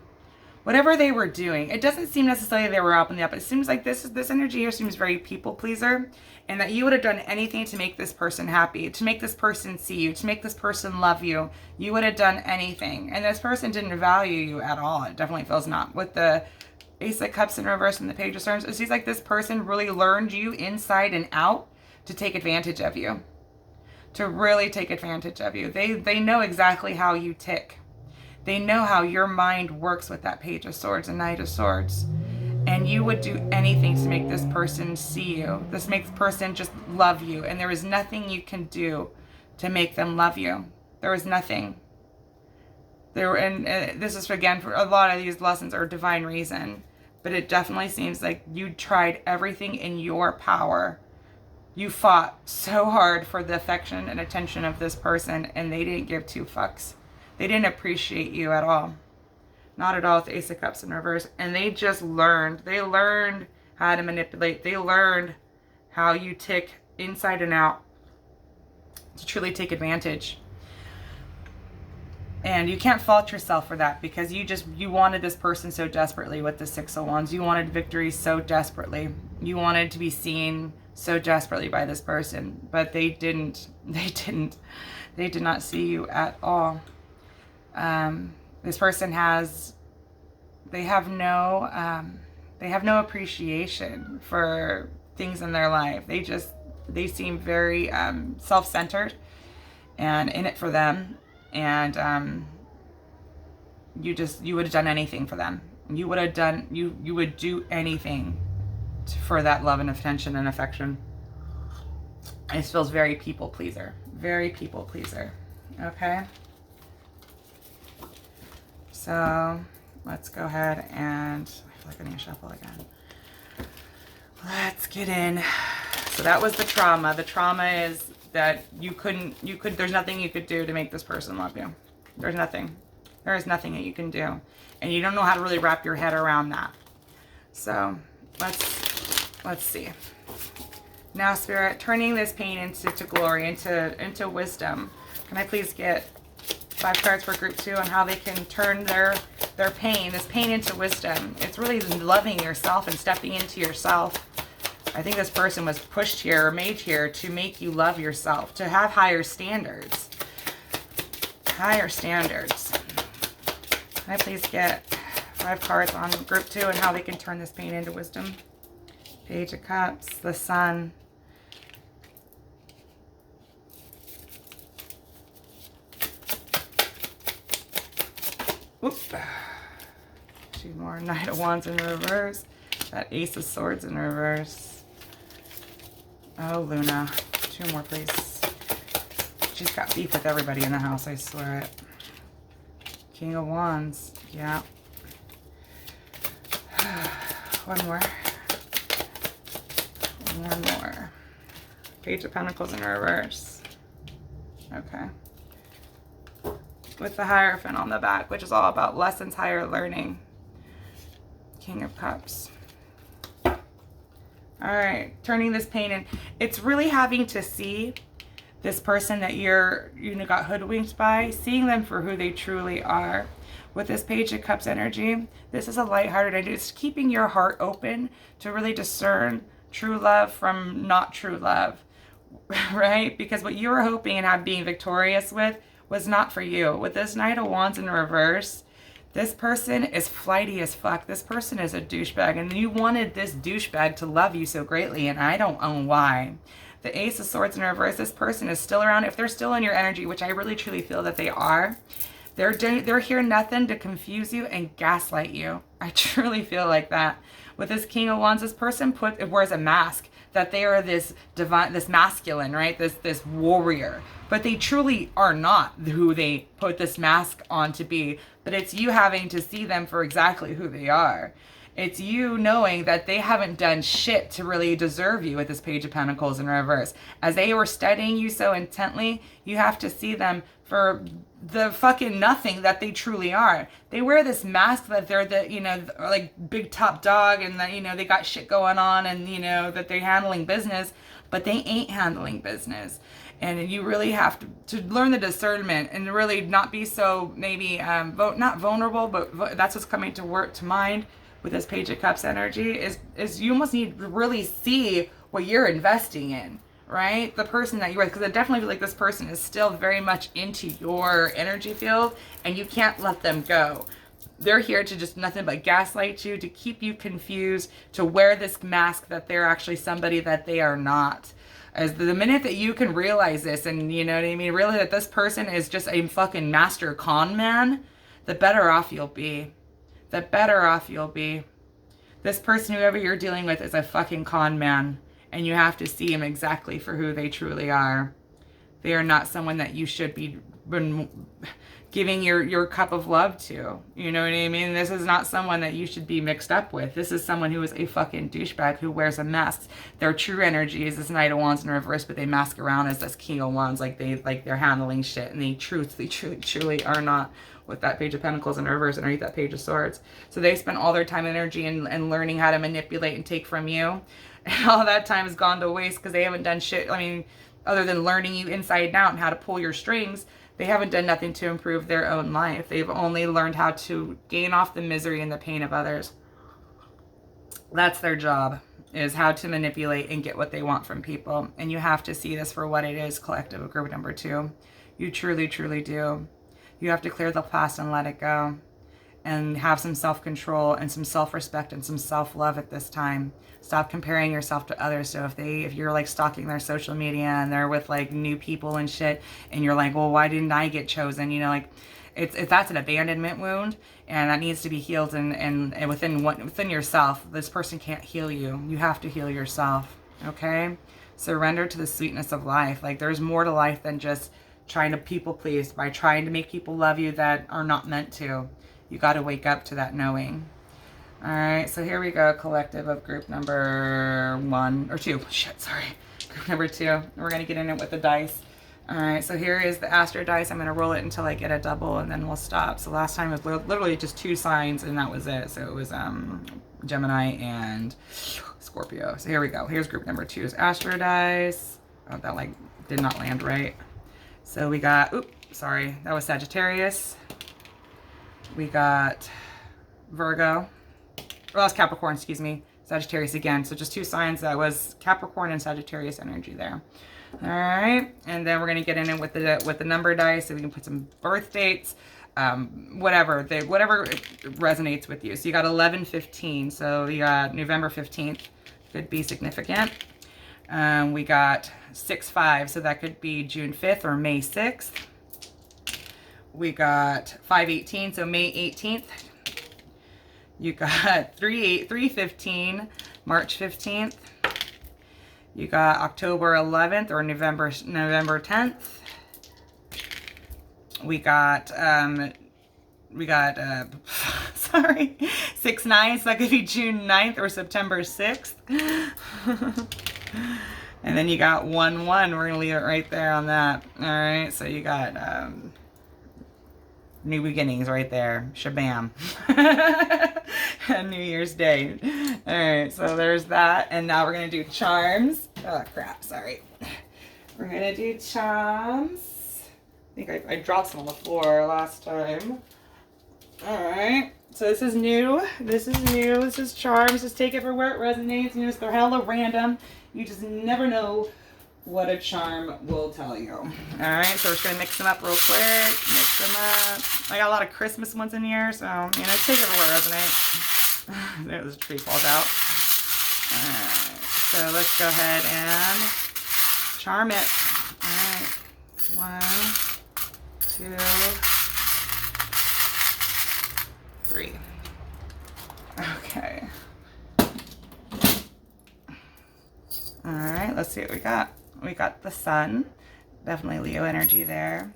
Whatever they were doing, it doesn't seem necessarily they were up and up. It seems like this energy here seems very people pleaser, and that you would have done anything to make this person happy, to make this person see you, to make this person love you. You would have done anything, and this person didn't value you at all. It definitely feels not. With the Ace of Cups in reverse and the Page of Swords, it seems like this person really learned you inside and out to take advantage of you, to really take advantage of you. They know exactly how you tick. They know how your mind works with that Page of Swords and Knight of Swords. And you would do anything to make this person see you. This makes person just love you. And there is nothing you can do to make them love you. There is nothing. And this is, again, for a lot of these lessons are divine reason. But it definitely seems like you tried everything in your power. You fought so hard for the affection and attention of this person, and they didn't give 2 fucks. They didn't appreciate you at all. Not at all with the Ace of Cups in reverse. And they just learned. They learned how to manipulate. They learned how you tick inside and out to truly take advantage. And you can't fault yourself for that, because you wanted this person so desperately with the Six of Wands. You wanted victory so desperately. You wanted to be seen so desperately by this person, but they didn't. They did not see you at all. This person they have no appreciation for things in their life. They seem very self-centered and in it for them. And you would have done anything for them. You would do anything for that love and attention and affection. It feels very people pleaser. Very people pleaser. Okay? So let's go ahead and, I feel like I need to shuffle again. Let's get in. So that was the trauma. The trauma is that there's nothing you could do to make this person love you. There's nothing. There is nothing that you can do. And you don't know how to really wrap your head around that. So let's see. Now, Spirit, turning this pain into glory, into wisdom. Can I please get 5 cards for group 2 on how they can turn their pain, this pain, into wisdom? It's really loving yourself and stepping into yourself. I think this person was pushed here or made here to make you love yourself, to have higher standards. Higher standards. Can I please get 5 cards on group 2 and how they can turn this pain into wisdom? Page of Cups, the Sun. Oop. 2 more. Knight of Wands in reverse. That Ace of Swords in reverse. Oh, Luna. 2 more, please. She's got beef with everybody in the house, I swear it. King of Wands. Yeah. 1 more. 1 more. Page of Pentacles in reverse. Okay. With the Hierophant on the back, which is all about lessons, higher learning. King of Cups. All right, turning this pain in. It's really having to see this person that you got hoodwinked by, seeing them for who they truly are. With this Page of Cups energy, this is a lighthearted idea. It's keeping your heart open to really discern true love from not true love, right? Because what you were hoping and being victorious with was not for you. With this Knight of Wands in reverse, this person is flighty as fuck. This person is a douchebag, and you wanted this douchebag to love you so greatly, and I don't know why. The Ace of Swords in reverse, this person is still around. If they're still in your energy, which I really truly feel that they are, they're here nothing to confuse you and gaslight you. I truly feel like that. With this King of Wands, this person wears a mask that they are this divine, this masculine, right? This warrior. But they truly are not who they put this mask on to be. But it's you having to see them for exactly who they are. It's you knowing that they haven't done shit to really deserve you with this Page of Pentacles in reverse. As they were studying you so intently, you have to see them for the fucking nothing that they truly are. They wear this mask that they're like big top dog, and that, they got shit going on, and, that they're handling business, but they ain't handling business. And you really have to learn the discernment and really not be so maybe, not vulnerable, but that's what's coming to mind with this Page of Cups energy is you almost need to really see what you're investing in, right? The person that you're with, because I definitely feel like this person is still very much into your energy field, and you can't let them go. They're here to just nothing but gaslight you, to keep you confused, to wear this mask that they're actually somebody that they are not. As the minute that you can realize this, and you know what I mean, realize that this person is just a fucking master con man, the better off you'll be. The better off you'll be. This person, whoever you're dealing with, is a fucking con man, and you have to see them exactly for who they truly are. They are not someone that you should be giving your cup of love to. You know what I mean? This is not someone that you should be mixed up with. This is someone who is a fucking douchebag who wears a mask. Their true energy is this Knight of Wands in reverse, but they mask around as this King of Wands, like they're handling shit, and they truly are not. With that Page of Pentacles in reverse underneath that Page of Swords. So they spent all their time and energy in learning how to manipulate and take from you. And all that time has gone to waste because they haven't done shit, other than learning you inside and out and how to pull your strings. They haven't done nothing to improve their own life. They've only learned how to gain off the misery and the pain of others. That's their job, is how to manipulate and get what they want from people. And you have to see this for what it is, collective of group number 2. You truly, truly do. You have to clear the past and let it go. And have some self-control and some self-respect and some self-love at this time. Stop comparing yourself to others. So if you're like stalking their social media and they're with like new people and shit, and you're like, well, why didn't I get chosen? You know, like that's an abandonment wound, and that needs to be healed and within yourself. This person can't heal you. You have to heal yourself. Okay? Surrender to the sweetness of life. Like, there's more to life than just trying to people please by trying to make people love you that are not meant to. You got to wake up to that knowing. All right, so here we go, collective of group number 1 or 2. Shit, sorry. Group number 2. We're going to get in it with the dice. All right, so here is the Astro dice. I'm going to roll it until I get a double, and then we'll stop. So last time it was literally just 2 signs, and that was it. So it was Gemini and Scorpio. So here we go. Here's group number 2's Astro dice. Oh, that like did not land right. So we got, oops, sorry, that was Sagittarius. We got Virgo. Well, that's Capricorn, excuse me. Sagittarius again. So just 2 signs. That was Capricorn and Sagittarius energy there. All right. And then we're going to get in it with the number dice. So we can put some birth dates, whatever resonates with you. So you got 11/15. So you got November 15th. Could be significant. We got 6/5. So that could be June 5th or May 6th. We got 5/18. So May 18th. You got 3/15, March 15th. You got October 11th or November 10th. We got sorry, 6/9, so that could be June 9th or September 6th. And then you got 1/1. We're gonna leave it right there on that. All right, so you got new beginnings right there. Shabam. New Year's Day. All right, so there's that. And now we're going to do charms. Oh, crap. Sorry. We're going to do charms. I think I dropped some on the floor last time. All right. So this is new. This is new. This is charms. Just take it for where it resonates. You know, they're hella random. You just never know what a charm will tell you. All right, so we're just gonna mix them up real quick. Mix them up. I got a lot of Christmas ones in here, so you know, take it for where it resonates. There, this tree falls out. All right, so let's go ahead and charm it. All right, 1, 2, 3. Okay. All right, let's see what we got. We got the sun, definitely Leo energy there.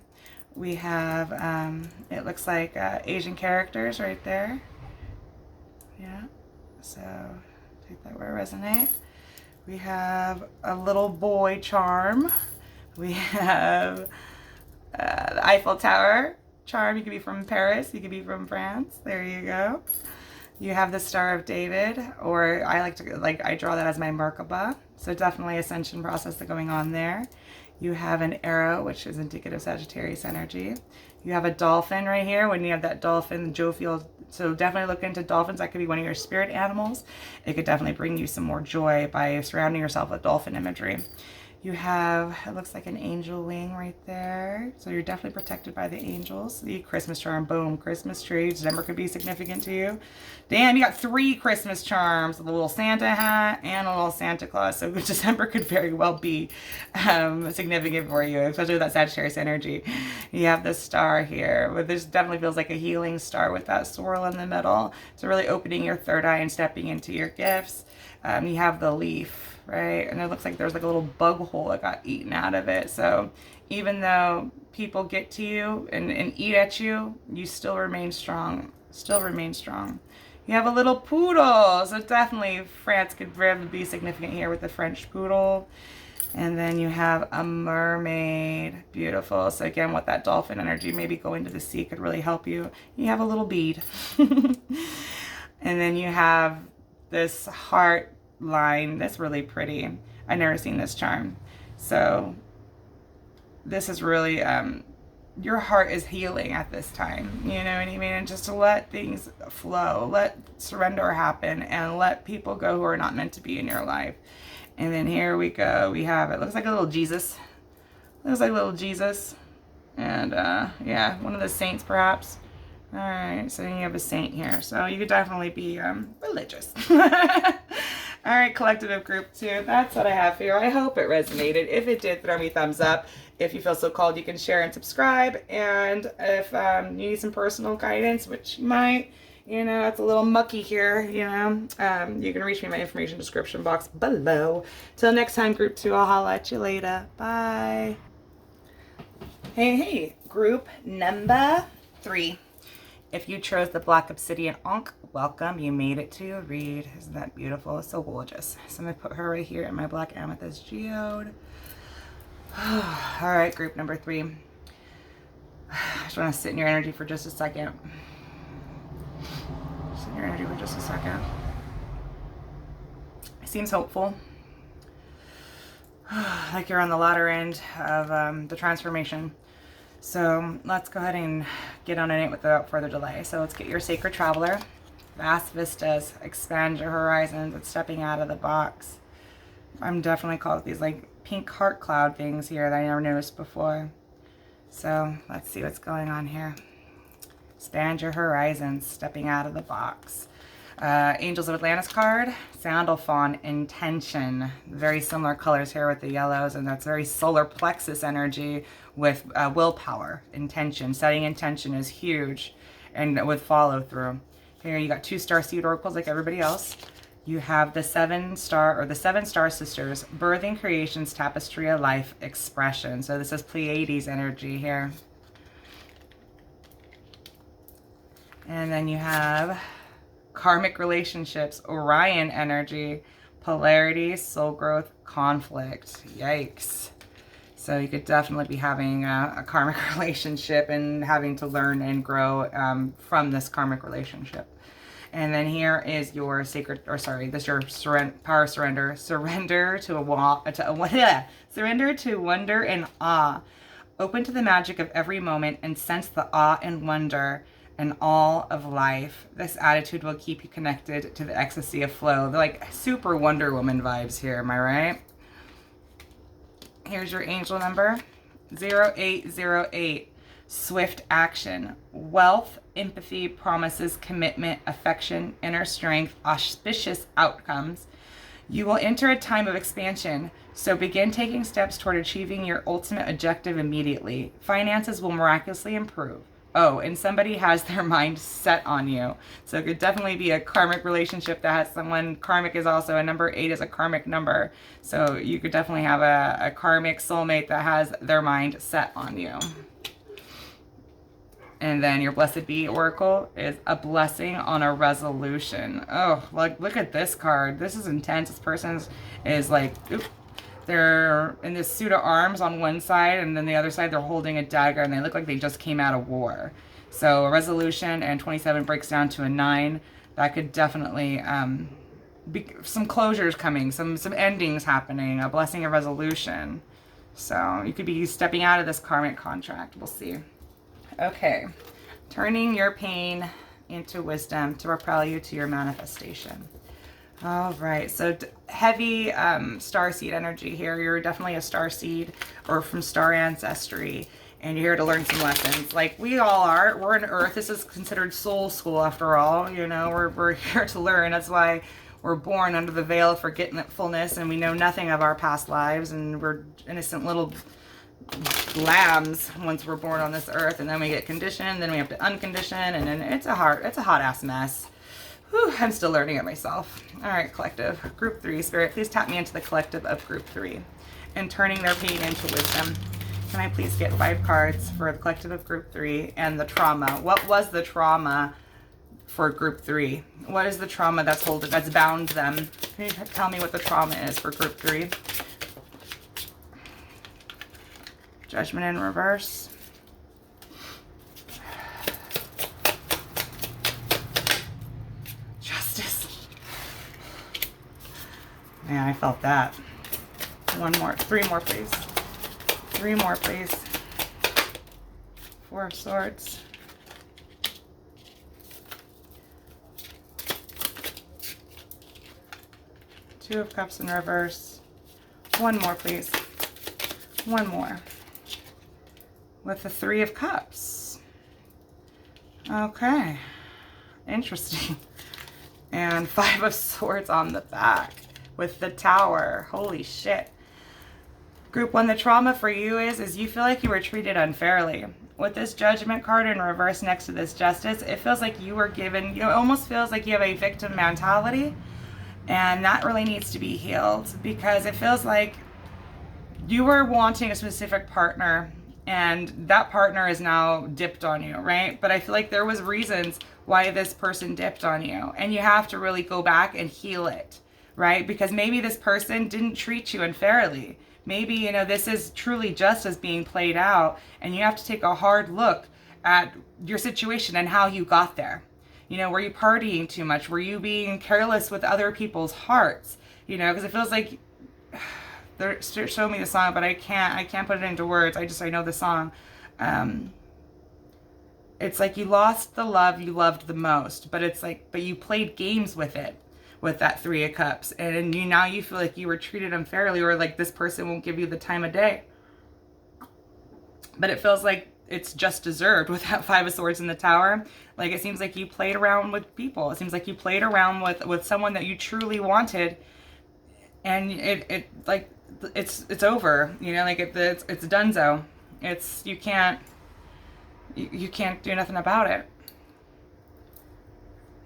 We have, it looks like Asian characters right there. Yeah, so take that where it resonates. We have a little boy charm. We have the Eiffel Tower charm. You could be from Paris, you could be from France. There you go. You have the Star of David, or I draw that as my Merkaba. So definitely ascension process going on there. You have an arrow, which is indicative Sagittarius energy. You have a dolphin right here. When you have that dolphin, jovial. So definitely look into dolphins. That could be one of your spirit animals. It could definitely bring you some more joy by surrounding yourself with dolphin imagery. You have, it looks like an angel wing right there. So you're definitely protected by the angels. The Christmas charm, boom, Christmas tree. December could be significant to you. Damn, you got 3 Christmas charms. A little Santa hat and a little Santa Claus. So December could very well be significant for you, especially with that Sagittarius energy. You have the star here. But this definitely feels like a healing star with that swirl in the middle. So really opening your third eye and stepping into your gifts. You have the leaf. Right, and it looks like there's like a little bug hole that got eaten out of it. So even though people get to you and eat at you, you still remain strong. Still remain strong. You have a little poodle. So definitely France could really be significant here with the French poodle. And then you have a mermaid. Beautiful. So again, with that dolphin energy, maybe going to the sea could really help you. You have a little bead. And then you have this heart line that's really pretty. I've never seen this charm. So this is really your heart is healing at this time, you know what I mean? And just to let things flow, let surrender happen, and let people go who are not meant to be in your life. And then here we go. We have, it looks like a little Jesus. Looks like a little Jesus. And yeah, one of the saints perhaps. All right, so you have a saint here. So you could definitely be religious. All right, collective of group 2. That's what I have for you. I hope it resonated. If it did, throw me a thumbs up. If you feel so called, you can share and subscribe. And if you need some personal guidance, which you might, you know, it's a little mucky here, you know, you can reach me in my information description box below. Till next time, group 2, I'll holla at you later. Bye. Hey, group number 3. If you chose the Black Obsidian Ankh, welcome. You made it to your read. Isn't that beautiful? It's so gorgeous. So I'm going to put her right here in my Black Amethyst Geode. All right, group number 3. I just want to sit in your energy for just a second. Sit in your energy for just a second. It seems hopeful. Like you're on the latter end of the transformation. So let's go ahead and get on it without further delay. So let's get your Sacred Traveler. Vast vistas, expand your horizons, and stepping out of the box. I'm definitely called these like pink heart cloud things here that I never noticed before. So let's see what's going on here. Expand your horizons, stepping out of the box. Angels of Atlantis card, Sandalphon, Intention. Very similar colors here with the yellows, and that's very solar plexus energy with willpower, intention. Setting intention is huge, and with follow through. Here you got 2 starseed oracles like everybody else. You have the 7 star sisters, birthing creations, tapestry of life, expression. So this is Pleiades energy here. And then you have karmic relationships, Orion energy, polarity, soul growth, conflict. Yikes. So you could definitely be having a karmic relationship and having to learn and grow from this karmic relationship. And then here is your sacred, or sorry, this is your power surrender. Surrender to surrender to wonder and awe. Open to the magic of every moment and sense the awe and wonder and all of life. This attitude will keep you connected to the ecstasy of flow. They're like super Wonder Woman vibes here, am I right? Here's your angel number, 0808. Swift action, wealth, empathy, promises, commitment, affection, inner strength, auspicious outcomes. You will enter a time of expansion, so begin taking steps toward achieving your ultimate objective immediately. Finances will miraculously improve. Oh, and somebody has their mind set on you. So it could definitely be a karmic relationship that has someone. Karmic is also, a number 8 is a karmic number. So you could definitely have a karmic soulmate that has their mind set on you. And then your Blessed Be Oracle is a blessing on a resolution. Oh, like look at this card. This is intense. This person is like, oops, they're in this suit of arms on one side, and then the other side they're holding a dagger, and they look like they just came out of war. So a resolution, and 27 breaks down to a 9. That could definitely be some closures coming, some endings happening, a blessing of resolution. So you could be stepping out of this karmic contract. We'll see. Okay, turning your pain into wisdom to propel you to your manifestation. All right, so heavy starseed energy here. You're definitely a starseed or from star ancestry, and you're here to learn some lessons. Like we all are. We're on Earth. This is considered soul school after all. You know, we're here to learn. That's why we're born under the veil of forgetfulness, and we know nothing of our past lives, and we're innocent little lambs once we're born on this earth, and then we get conditioned, then we have to uncondition, and then it's a hot ass mess. Whew, I'm still learning it myself. All right, collective group 3, Spirit, please tap me into the collective of group 3 and turning their pain into wisdom. Can I please get 5 cards for the collective of group 3 and the trauma? What was the trauma for group 3? What is the trauma that's bound them? Can you tell me what the trauma is for group 3? Judgment in reverse. Justice. Man, I felt that. 1 more. 3 more, please. 3 more, please. Four of Swords. Two of Cups in reverse. One more, please. One more. With the Three of Cups. Okay. Interesting. And Five of Swords on the back with the Tower. Holy shit. Group 1, the trauma for you is you feel like you were treated unfairly. With this Judgment card in reverse next to this Justice, it feels like you were given, it almost feels like you have a victim mentality. And that really needs to be healed, because it feels like you were wanting a specific partner and that partner is now dipped on you, right? But I feel like there was reasons why this person dipped on you, and you have to really go back and heal it, right? Because maybe this person didn't treat you unfairly. Maybe, you know, this is truly justice being played out, and you have to take a hard look at your situation and how you got there. You know, were you partying too much? Were you being careless with other people's hearts? You know, because it feels like they're showing me the song, but I can't put it into words. I know the song. It's like you lost the love you loved the most, but it's like, but you played games with it, with that Three of Cups, and now you feel like you were treated unfairly, or like this person won't give you the time of day. But it feels like it's just deserved with that Five of Swords in the Tower. Like, it seems like you played around with people. It seems like you played around with someone that you truly wanted, and it's over. You know, like it's donezo. You can't do nothing about it.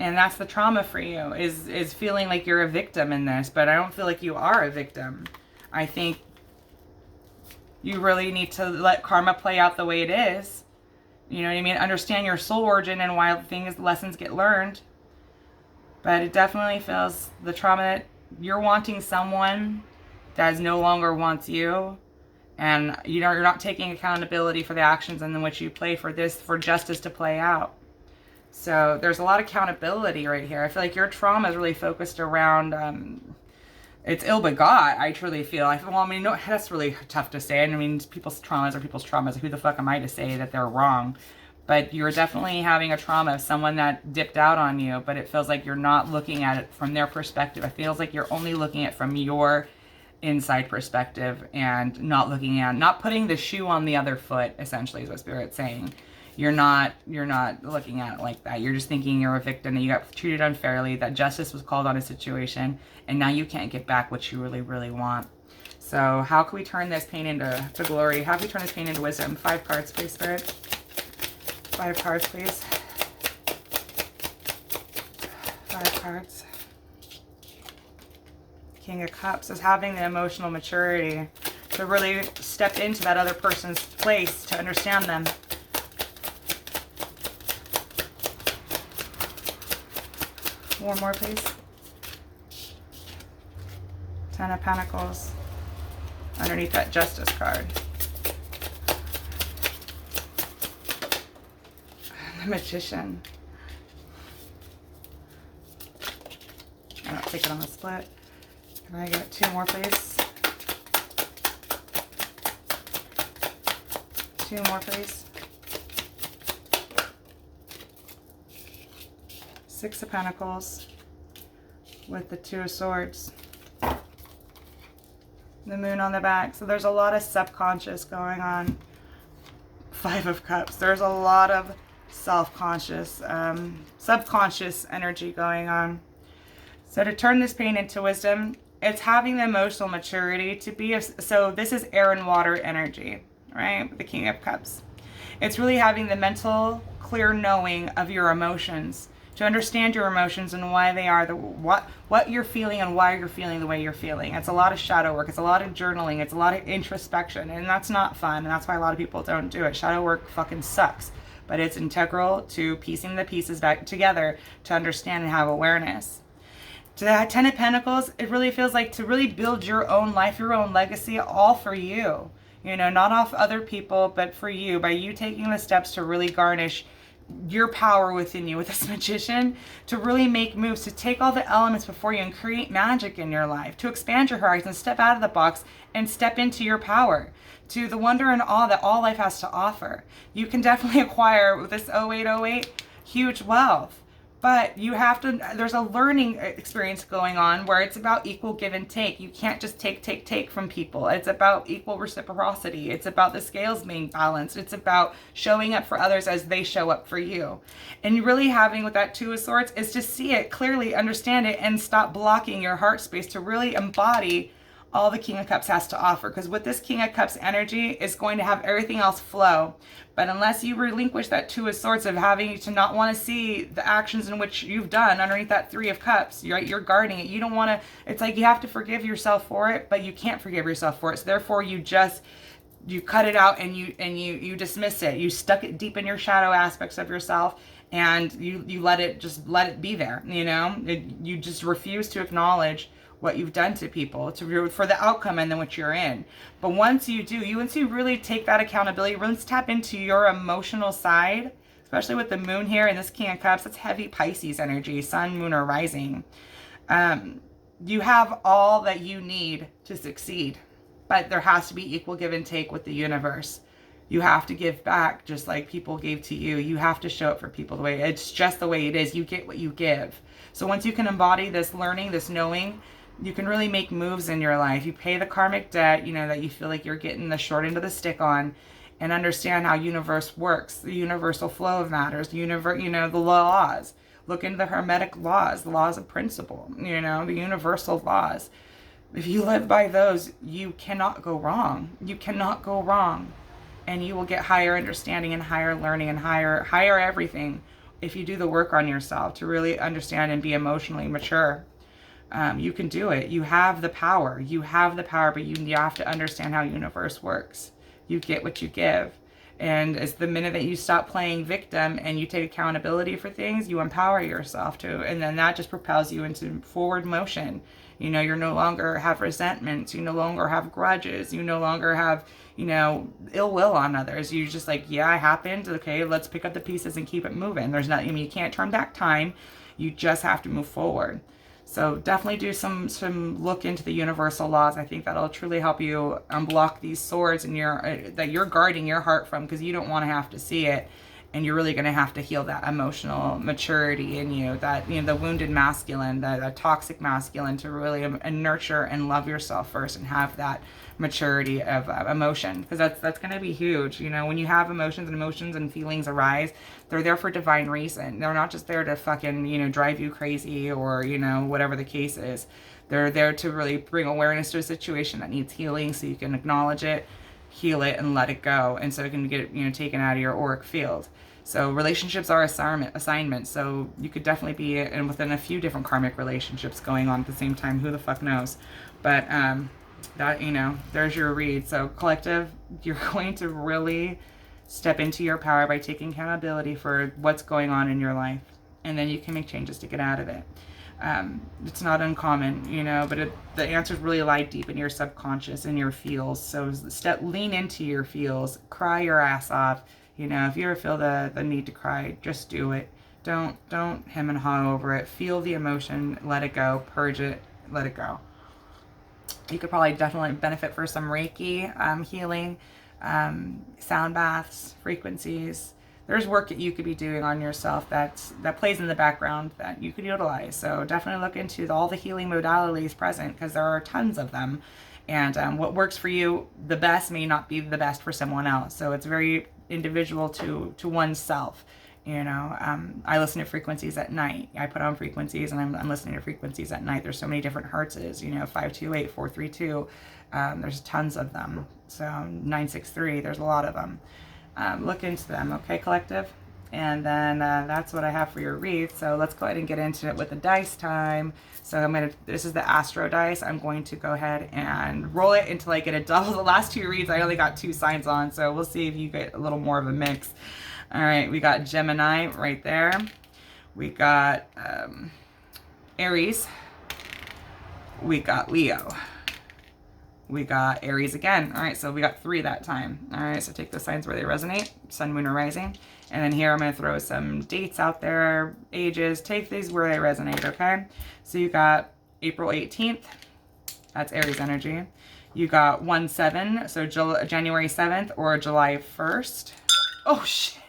And that's the trauma for you, is feeling like you're a victim in this. But I don't feel like you are a victim. I think you really need to let karma play out the way it is. You know what I mean? Understand your soul origin and why lessons get learned. But it definitely feels the trauma that you're wanting someone that no longer wants you. And you know, you're not taking accountability for the actions in which you play for justice to play out. So there's a lot of accountability right here. I feel like your trauma is really focused around it's ill-begot, I truly feel. Well, I mean, no, that's really tough to say. I mean, people's traumas are people's traumas. Who the fuck am I to say that they're wrong? But you're definitely having a trauma of someone that dipped out on you, but it feels like you're not looking at it from their perspective. It feels like you're only looking at it from your inside perspective, and not putting the shoe on the other foot, essentially, is what Spirit's saying. You're not looking at it like that. You're just thinking you're a victim, and you got treated unfairly, that justice was called on a situation, and now you can't get back what you really, really want. So how can we turn this pain into glory? How can we turn this pain into wisdom? 5 cards, please, Spirit. 5 cards, please. 5 cards. King of Cups is having the emotional maturity to really step into that other person's place, to understand them. One more, please. 10 of Pentacles underneath that Justice card. The Magician. I don't take it on the split. Can I get 2 more, please? 2 more, please. 6 of Pentacles with the 2 of Swords. The Moon on the back. So there's a lot of subconscious going on. 5 of Cups. There's a lot of self-conscious, subconscious energy going on. So to turn this pain into wisdom, it's having the emotional maturity to be, so this is air and water energy, right? The King of Cups. It's really having the mental, clear knowing of your emotions, to understand your emotions and why they are, what you're feeling and why you're feeling the way you're feeling. It's a lot of shadow work. It's a lot of journaling. It's a lot of introspection. And that's not fun. And that's why a lot of people don't do it. Shadow work fucking sucks. But it's integral to piecing the pieces back together to understand and have awareness. To that 10 of Pentacles, it really feels like to really build your own life, your own legacy, all for you. You know, not off other people, but for you. By you taking the steps to really garnish your power within you with this magician to really make moves, to take all the elements before you and create magic in your life, to expand your horizons, step out of the box and step into your power, to the wonder and awe that all life has to offer. You can definitely acquire with this 0808 huge wealth. But you have to, there's a learning experience going on where it's about equal give and take. You can't just take from people. It's about equal reciprocity. It's about the scales being balanced. It's about showing up for others as they show up for you. And really having with that Two of Swords is to see it clearly, understand it, and stop blocking your heart space to really embody all the King of Cups has to offer. Because with this King of Cups energy is going to have everything else flow. But unless you relinquish that Two of Swords of having to not want to see the actions in which you've done underneath that Three of Cups, you're guarding it. You don't want to, it's like you have to forgive yourself for it, but you can't forgive yourself for it. So therefore you cut it out and you dismiss it. You stuck it deep in your shadow aspects of yourself, and you let it be there. You just refuse to acknowledge what you've done to people for the outcome and then what you're in. But once you really take that accountability, really tap into your emotional side, especially with the moon here and this King of Cups, that's heavy Pisces energy, sun, moon, or rising. You have all that you need to succeed, but there has to be equal give and take with the universe. You have to give back just like people gave to you. You have to show up for people the way, it's just the way it is. You get what you give. So once you can embody this learning, this knowing, you can really make moves in your life. You pay the karmic debt, that you feel like you're getting the short end of the stick on, and understand how universe works, the universal flow of matters, the laws. Look into the Hermetic laws, the laws of principle, the universal laws. If you live by those, you cannot go wrong. You cannot go wrong. And you will get higher understanding and higher learning and higher everything if you do the work on yourself to really understand and be emotionally mature. You can do it. You have the power. You have the power, but you have to understand how universe works. You get what you give. And it's the minute that you stop playing victim and you take accountability for things, you empower yourself to, and then that just propels you into forward motion. You're no longer have resentments. You no longer have grudges. You no longer have, ill will on others. You're just like, yeah, it happened. Okay, let's pick up the pieces and keep it moving. There's nothing, you can't turn back time. You just have to move forward. So definitely do some look into the universal laws. I think that'll truly help you unblock these swords and that you're guarding your heart from, because you don't want to have to see it, and you're really going to have to heal that emotional maturity in you, that the wounded masculine, the toxic masculine, to really nurture and love yourself first and have that maturity of emotion, because that's going to be huge. When you have emotions and feelings arise, they're there for divine reason. They're not just there to fucking drive you crazy or whatever the case is. They're there to really bring awareness to a situation that needs healing, so you can acknowledge it, heal it, and let it go, and so it can get taken out of your auric field. So relationships are assignments, so you could definitely be within a few different karmic relationships going on at the same time. Who the fuck knows? But that there's your read. So collective, you're going to really step into your power by taking accountability for what's going on in your life, and then you can make changes to get out of it. It's not uncommon, but the answers really lie deep in your subconscious and your feels. So lean into your feels, cry your ass off. If you ever feel the need to cry, just do it. Don't hem and haw over it. Feel the emotion, let it go, purge it, let it go. You could probably definitely benefit for some Reiki healing, sound baths, frequencies. There's work that you could be doing on yourself that plays in the background that you could utilize. So definitely look into all the healing modalities present, because there are tons of them. And what works for you the best may not be the best for someone else. So it's very individual to oneself. I listen to frequencies at night. I put on frequencies and I'm listening to frequencies at night. There's so many different hertzes, 528, 432. There's tons of them. So 963, there's a lot of them. Look into them, okay, collective? And then that's what I have for your read. So let's go ahead and get into it with the dice time. So this is the Astro dice. I'm going to go ahead and roll it until I get a double. The last two reads, I only got 2 signs on, so we'll see if you get a little more of a mix. All right, we got Gemini right there. We got Aries. We got Leo. We got Aries again. All right, so we got 3 that time. All right, so take the signs where they resonate, sun, moon, or rising. And then here I'm going to throw some dates out there, ages. Take these where they resonate, okay? So you got April 18th. That's Aries energy. You got 1/7, so January 7th or July 1st. Oh, shit.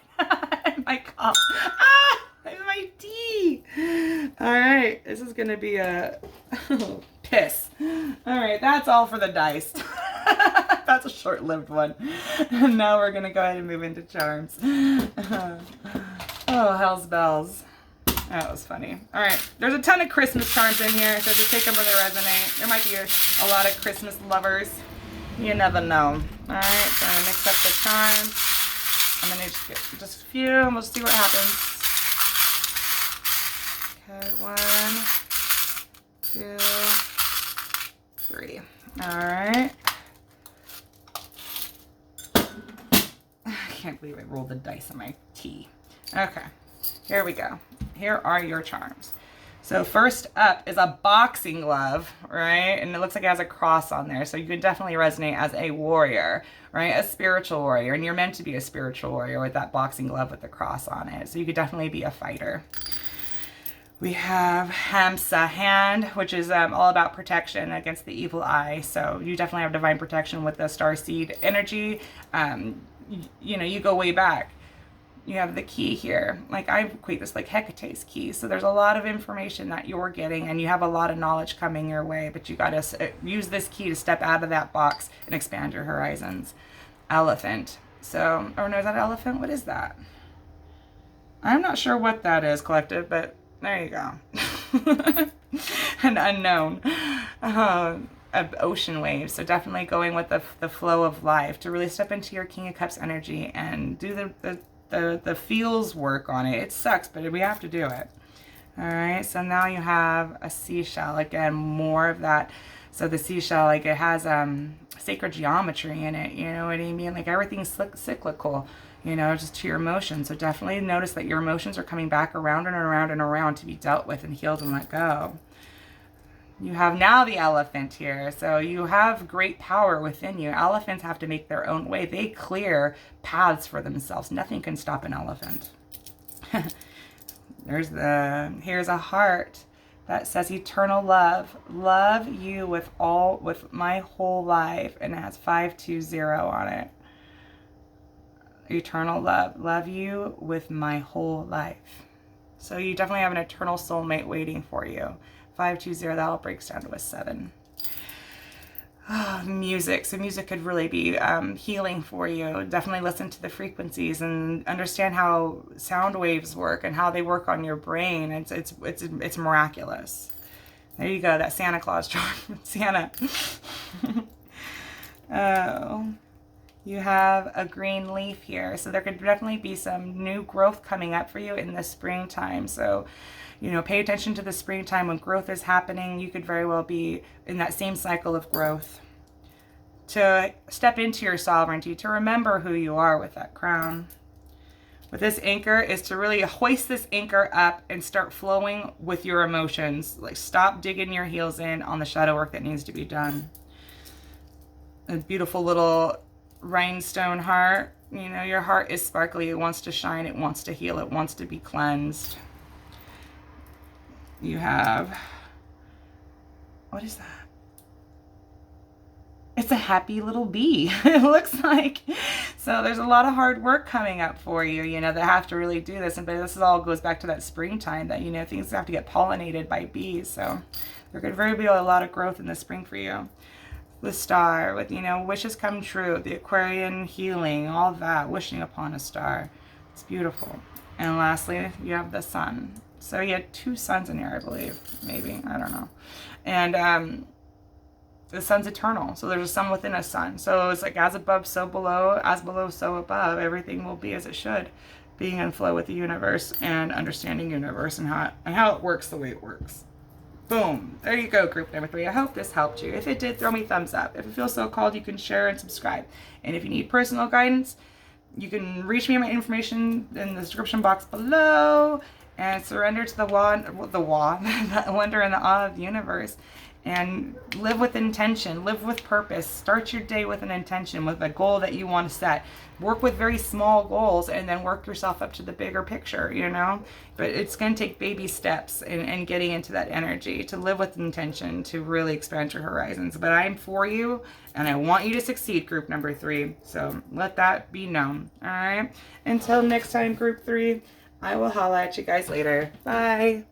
My cup. Ah! My tea. All right, this is going to be a piss. All right, that's all for the dice. That's a short-lived one. And now we're going to go ahead and move into charms. Oh, hell's bells. That was funny. All right, there's a ton of Christmas charms in here, so just take them where they resonate. There might be a lot of Christmas lovers. You never know. All right, so I'm going to mix up the charms. I'm going to just get just a few, and we'll see what happens. Okay, 1, 2, 3. All right. I can't believe I rolled the dice on my tea. Okay, here we go. Here are your charms. So first up is a boxing glove, right? And it looks like it has a cross on there. So you can definitely resonate as a warrior, right? A spiritual warrior. And you're meant to be a spiritual warrior with that boxing glove with the cross on it. So you could definitely be a fighter. We have Hamsa hand, which is all about protection against the evil eye. So you definitely have divine protection with the starseed energy. You know, you go way back. You have the key here. Like, I equate this like Hecate's key. So there's a lot of information that you're getting, and you have a lot of knowledge coming your way, but you got to use this key to step out of that box and expand your horizons. Elephant. So, oh no, is that elephant? What is that? I'm not sure what that is, collective, but there you go. An unknown. Of ocean waves. So definitely going with the flow of life to really step into your King of Cups energy and do the feels work on it. It sucks, but we have to do it. All right, so now you have a seashell. Again, more of that. So the seashell, like, it has sacred geometry in it, you know what I mean? Like, everything's cyclical, you know, just to your emotions. So definitely notice that your emotions are coming back around and around and around to be dealt with and healed and let go. You have now the elephant here. So you have great power within you. Elephants have to make their own way. They clear paths for themselves. Nothing can stop an elephant. Here's a heart that says eternal love. Love you with my whole life. And it has 520 on it. Eternal love. Love you with my whole life. So you definitely have an eternal soulmate waiting for you. 520, that all breaks down to a 7. Oh, music. So music could really be healing for you. Definitely listen to the frequencies and understand how sound waves work and how they work on your brain. It's miraculous. There you go. That Santa Claus charm. Santa. Oh. You have a green leaf here. So there could definitely be some new growth coming up for you in the springtime. So, you know, pay attention to the springtime when growth is happening. You could very well be in that same cycle of growth. To step into your sovereignty, to remember who you are with that crown. With this anchor is to really hoist this anchor up and start flowing with your emotions. Like, stop digging your heels in on the shadow work that needs to be done. A beautiful little rhinestone heart. You know, your heart is sparkly. It wants to shine. It wants to heal. It wants to be cleansed. You have, what is that? It's a happy little bee, it looks like. So there's a lot of hard work coming up for you, you know, that have to really do this. And but this all goes back to that springtime that, you know, things have to get pollinated by bees. So there could very be a lot of growth in the spring for you. The star with, you know, wishes come true, the Aquarian healing, all that, wishing upon a star. It's beautiful. And lastly, you have the sun. So you had 2 suns in here, I believe. Maybe. I don't know. And the sun's eternal. So there's a sun within a sun. So it's like as above, so below. As below, so above. Everything will be as it should. Being in flow with the universe and understanding universe and how it works the way it works. Boom. There you go, group number 3. I hope this helped you. If it did, throw me a thumbs up. If you feel so called, you can share and subscribe. And if you need personal guidance, you can reach me at my information in the description box below. And surrender to the wonder and the awe of the universe. and live with intention, live with purpose. Start your day with an intention, with a goal that you want to set. Work with very small goals and then work yourself up to the bigger picture, you know? But it's going to take baby steps and getting into that energy to live with intention, to really expand your horizons. But I'm for you, and I want you to succeed, group number 3. So let that be known, all right? Until next time, group 3, I will holla at you guys later. Bye.